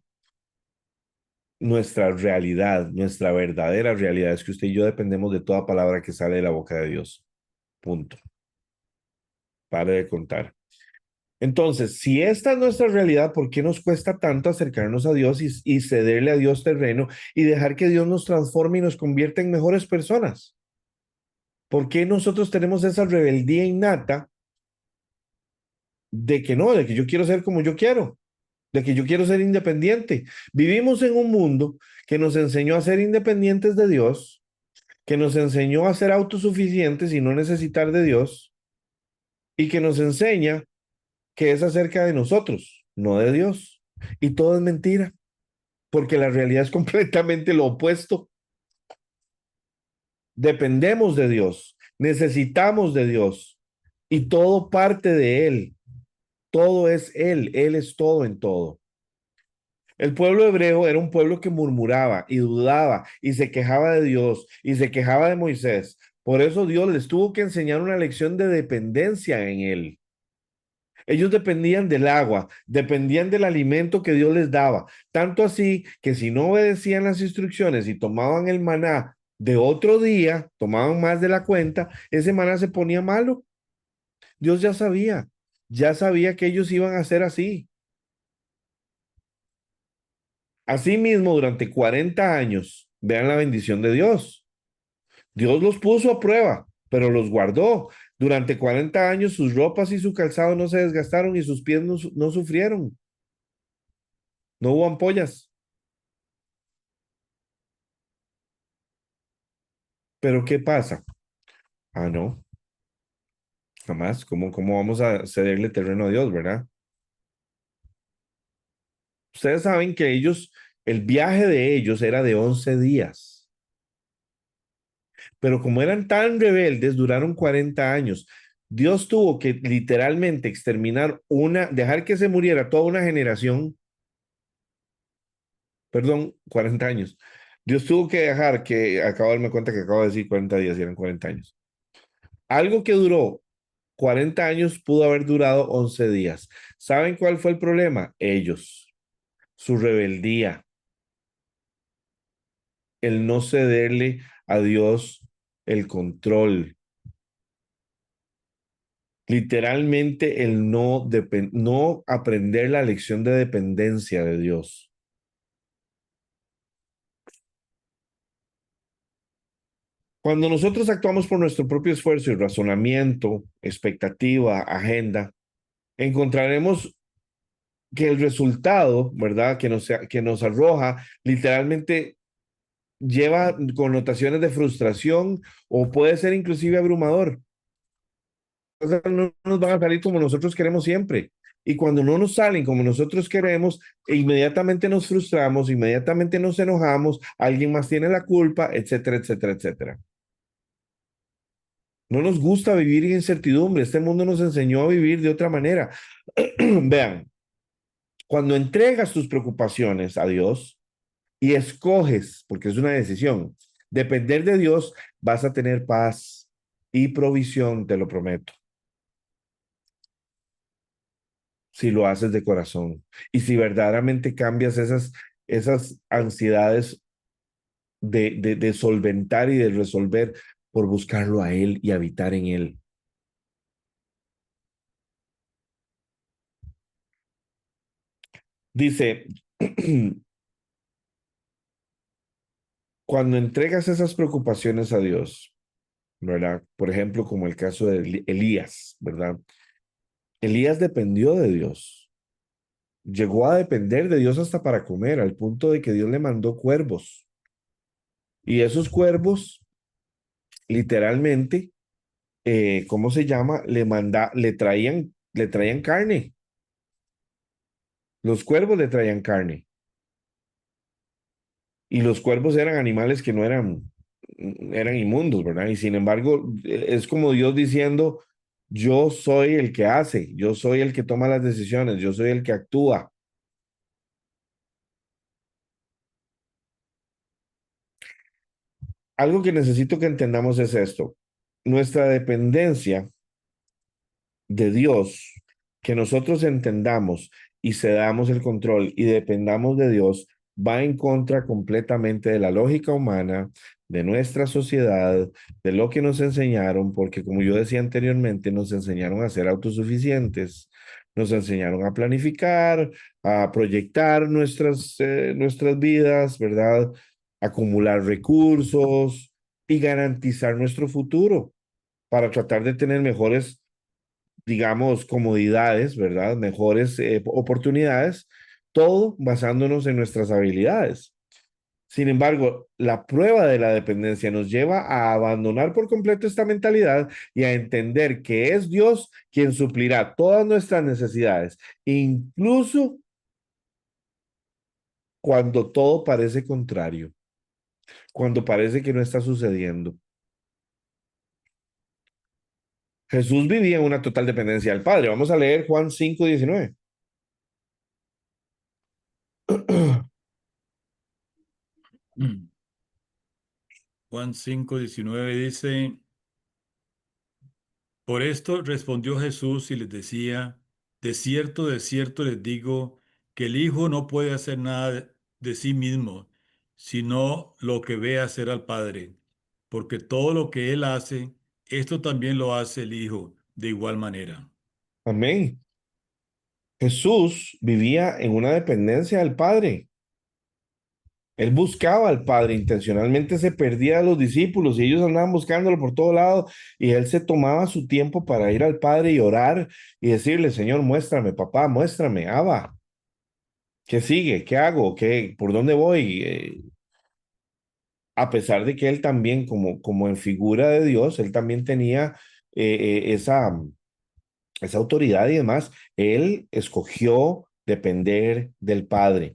Nuestra realidad, nuestra verdadera realidad es que usted y yo dependemos de toda palabra que sale de la boca de Dios. Punto. Pare de contar. Entonces, si esta es nuestra realidad, ¿por qué nos cuesta tanto acercarnos a Dios y cederle a Dios terreno y dejar que Dios nos transforme y nos convierta en mejores personas? ¿Por qué nosotros tenemos esa rebeldía innata de que no, de que yo quiero ser como yo quiero, de que yo quiero ser independiente? Vivimos en un mundo que nos enseñó a ser independientes de Dios, que nos enseñó a ser autosuficientes y no necesitar de Dios, y que nos enseña que es acerca de nosotros, no de Dios. Y todo es mentira, porque la realidad es completamente lo opuesto. Dependemos de Dios, necesitamos de Dios, y todo parte de Él. Todo es Él es todo en todo. El pueblo hebreo era un pueblo que murmuraba y dudaba y se quejaba de Dios y se quejaba de Moisés. Por eso Dios les tuvo que enseñar una lección de dependencia en Él. Ellos dependían del agua, dependían del alimento que Dios les daba, tanto así que si no obedecían las instrucciones y tomaban el maná de otro día, tomaban más de la cuenta, ese maná se ponía malo. Dios ya sabía que ellos iban a ser así. Asimismo, durante 40 años, vean la bendición de Dios. Dios los puso a prueba, pero los guardó. Durante 40 años sus ropas y su calzado no se desgastaron y sus pies no sufrieron. No hubo ampollas. Pero ¿qué pasa? Ah, no, jamás. ¿Cómo vamos a cederle terreno a Dios, verdad? Ustedes saben que el viaje de ellos era de 11 días. Pero como eran tan rebeldes, duraron 40 años. Dios tuvo que literalmente exterminar dejar que se muriera toda una generación. Perdón, 40 años. Dios tuvo que dejar acabo de darme cuenta que acabo de decir 40 días y eran 40 años. Algo que duró 40 años pudo haber durado 11 días. ¿Saben cuál fue el problema? Ellos, su rebeldía, el no cederle a Dios el control. Literalmente el no aprender la lección de dependencia de Dios. Cuando nosotros actuamos por nuestro propio esfuerzo y razonamiento, expectativa, agenda, encontraremos que el resultado, ¿verdad? Que nos arroja, literalmente lleva connotaciones de frustración o puede ser inclusive abrumador. Cosas no nos van a salir como nosotros queremos siempre. Y cuando no nos salen como nosotros queremos, inmediatamente nos frustramos, inmediatamente nos enojamos, alguien más tiene la culpa, etcétera, etcétera, etcétera. No nos gusta vivir en incertidumbre. Este mundo nos enseñó a vivir de otra manera. Vean, cuando entregas tus preocupaciones a Dios y escoges, porque es una decisión, depender de Dios, vas a tener paz y provisión, te lo prometo. Si lo haces de corazón y si verdaderamente cambias esas ansiedades de solventar y de resolver por buscarlo a Él y habitar en Él. Dice, cuando entregas esas preocupaciones a Dios, ¿verdad? Por ejemplo, como el caso de Elías, ¿verdad? Elías dependió de Dios. Llegó a depender de Dios hasta para comer, al punto de que Dios le mandó cuervos. Y esos cuervos, literalmente, ¿cómo se llama? Le traían carne. Los cuervos le traían carne. Y los cuervos eran animales que no eran inmundos, ¿verdad? Y sin embargo, es como Dios diciendo, yo soy el que hace, yo soy el que toma las decisiones, yo soy el que actúa. Algo que necesito que entendamos es esto. Nuestra dependencia de Dios, que nosotros entendamos y cedamos el control y dependamos de Dios, va en contra completamente de la lógica humana, de nuestra sociedad, de lo que nos enseñaron, porque como yo decía anteriormente, nos enseñaron a ser autosuficientes, nos enseñaron a planificar, a proyectar nuestras vidas, ¿verdad? Acumular recursos y garantizar nuestro futuro para tratar de tener mejores, digamos, comodidades, ¿verdad? Mejores oportunidades, todo basándonos en nuestras habilidades. Sin embargo, la prueba de la dependencia nos lleva a abandonar por completo esta mentalidad y a entender que es Dios quien suplirá todas nuestras necesidades, incluso cuando todo parece contrario, cuando parece que no está sucediendo. Jesús vivía en una total dependencia del Padre. Vamos a leer Juan 5:19. Juan 5:19 dice, por esto respondió Jesús y les decía, de cierto les digo, que el Hijo no puede hacer nada de sí mismo, sino lo que ve hacer al Padre, porque todo lo que Él hace, esto también lo hace el Hijo, de igual manera. Amén. Jesús vivía en una dependencia del Padre. Él buscaba al Padre, intencionalmente se perdía de los discípulos y ellos andaban buscándolo por todo lado y él se tomaba su tiempo para ir al Padre y orar y decirle, Señor, muéstrame, papá, muéstrame, Abba, ¿qué sigue? ¿Qué hago? ¿Por dónde voy? A pesar de que él también, como en figura de Dios, él también tenía esa autoridad y demás, él escogió depender del Padre.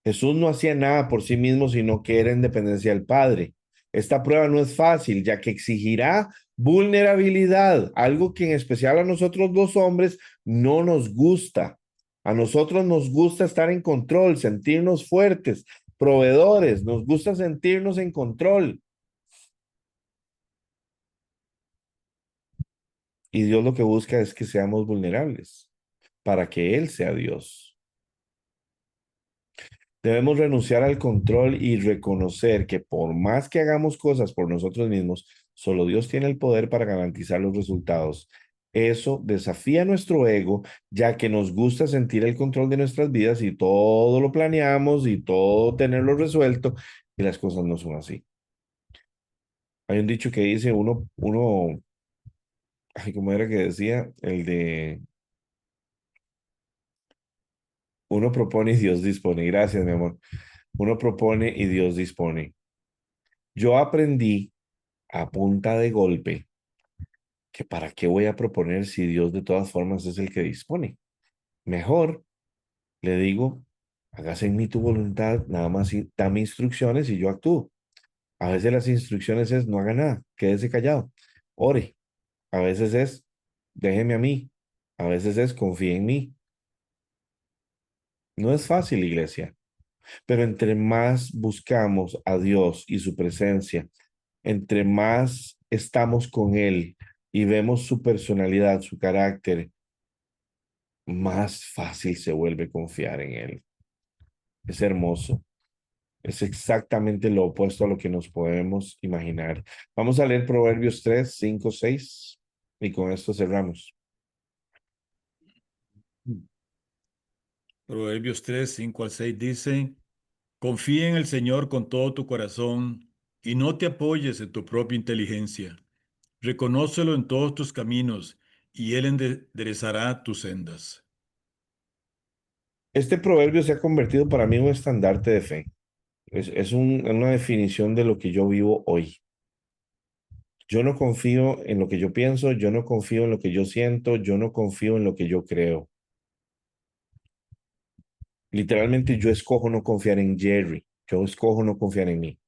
Jesús no hacía nada por sí mismo, sino que era en dependencia del Padre. Esta prueba no es fácil, ya que exigirá vulnerabilidad, algo que en especial a nosotros los hombres no nos gusta. A nosotros nos gusta estar en control, sentirnos fuertes, proveedores, nos gusta sentirnos en control. Y Dios lo que busca es que seamos vulnerables para que Él sea Dios. Debemos renunciar al control y reconocer que por más que hagamos cosas por nosotros mismos, solo Dios tiene el poder para garantizar los resultados. Eso desafía nuestro ego, ya que nos gusta sentir el control de nuestras vidas y todo lo planeamos y todo tenerlo resuelto, y las cosas no son así. Hay un dicho que dice, ay, ¿cómo era que decía? El de, uno propone y Dios dispone. Gracias, mi amor. Uno propone y Dios dispone. Yo aprendí a punta de golpe que para qué voy a proponer si Dios de todas formas es el que dispone. Mejor le digo, hágase en mí tu voluntad, nada más dame instrucciones y yo actúo. A veces las instrucciones es no haga nada, quédese callado, ore. A veces es déjeme a mí. A veces es confíe en mí. No es fácil, iglesia, pero entre más buscamos a Dios y su presencia, entre más estamos con Él y vemos su personalidad, su carácter, más fácil se vuelve confiar en Él. Es hermoso. Es exactamente lo opuesto a lo que nos podemos imaginar. Vamos a leer Proverbios 3, 5, 6 y con esto cerramos. Proverbios 3, 5 al 6 dice, confía en el Señor con todo tu corazón y no te apoyes en tu propia inteligencia. Reconócelo en todos tus caminos y Él enderezará tus sendas. Este proverbio se ha convertido para mí en un estandarte de fe. Una definición de lo que yo vivo hoy. Yo no confío en lo que yo pienso, yo no confío en lo que yo siento, yo no confío en lo que yo creo. Literalmente yo escojo no confiar en Jerry, yo escojo no confiar en mí.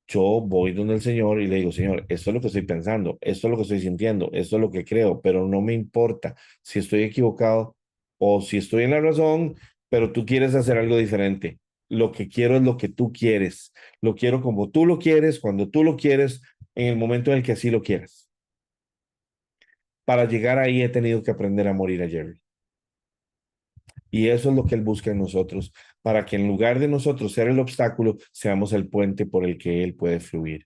Yo voy donde el Señor y le digo, Señor, esto es lo que estoy pensando, esto es lo que estoy sintiendo, esto es lo que creo, pero no me importa si estoy equivocado o si estoy en la razón, pero tú quieres hacer algo diferente. Lo que quiero es lo que tú quieres. Lo quiero como tú lo quieres, cuando tú lo quieres, en el momento en el que así lo quieras. Para llegar ahí he tenido que aprender a morir a Jerry. Y eso es lo que Él busca en nosotros, para que en lugar de nosotros ser el obstáculo, seamos el puente por el que Él puede fluir.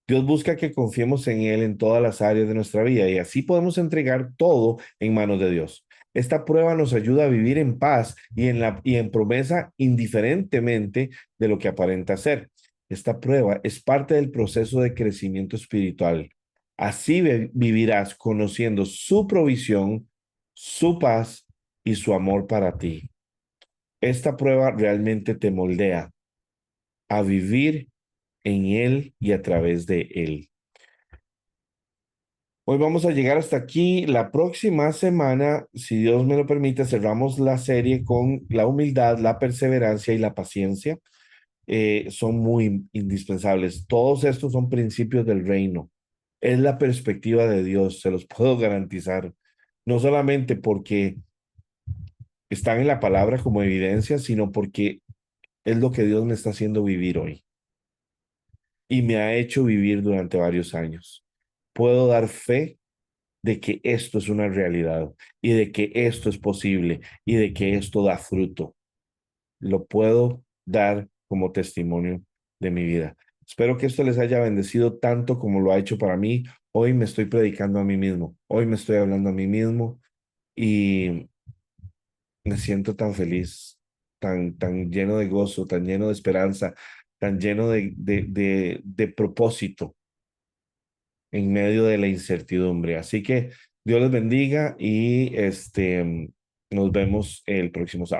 Dios busca que confiemos en Él en todas las áreas de nuestra vida y así podemos entregar todo en manos de Dios. Esta prueba nos ayuda a vivir en paz y en promesa indiferentemente de lo que aparenta ser. Esta prueba es parte del proceso de crecimiento espiritual. Así vivirás conociendo su provisión, su paz y su amor para ti. Esta prueba realmente te moldea a vivir en Él y a través de Él. Hoy vamos a llegar hasta aquí. La próxima semana, si Dios me lo permite, cerramos la serie con la humildad, la perseverancia y la paciencia. Son muy indispensables. Todos estos son principios del reino. Es la perspectiva de Dios, se los puedo garantizar. No solamente porque están en la palabra como evidencia, sino porque es lo que Dios me está haciendo vivir hoy y me ha hecho vivir durante varios años. Puedo dar fe de que esto es una realidad y de que esto es posible y de que esto da fruto. Lo puedo dar como testimonio de mi vida. Espero que esto les haya bendecido tanto como lo ha hecho para mí. Hoy me estoy predicando a mí mismo, hoy me estoy hablando a mí mismo y me siento tan feliz, tan lleno de gozo, tan lleno de esperanza, tan lleno de propósito en medio de la incertidumbre. Así que Dios les bendiga y nos vemos el próximo sábado.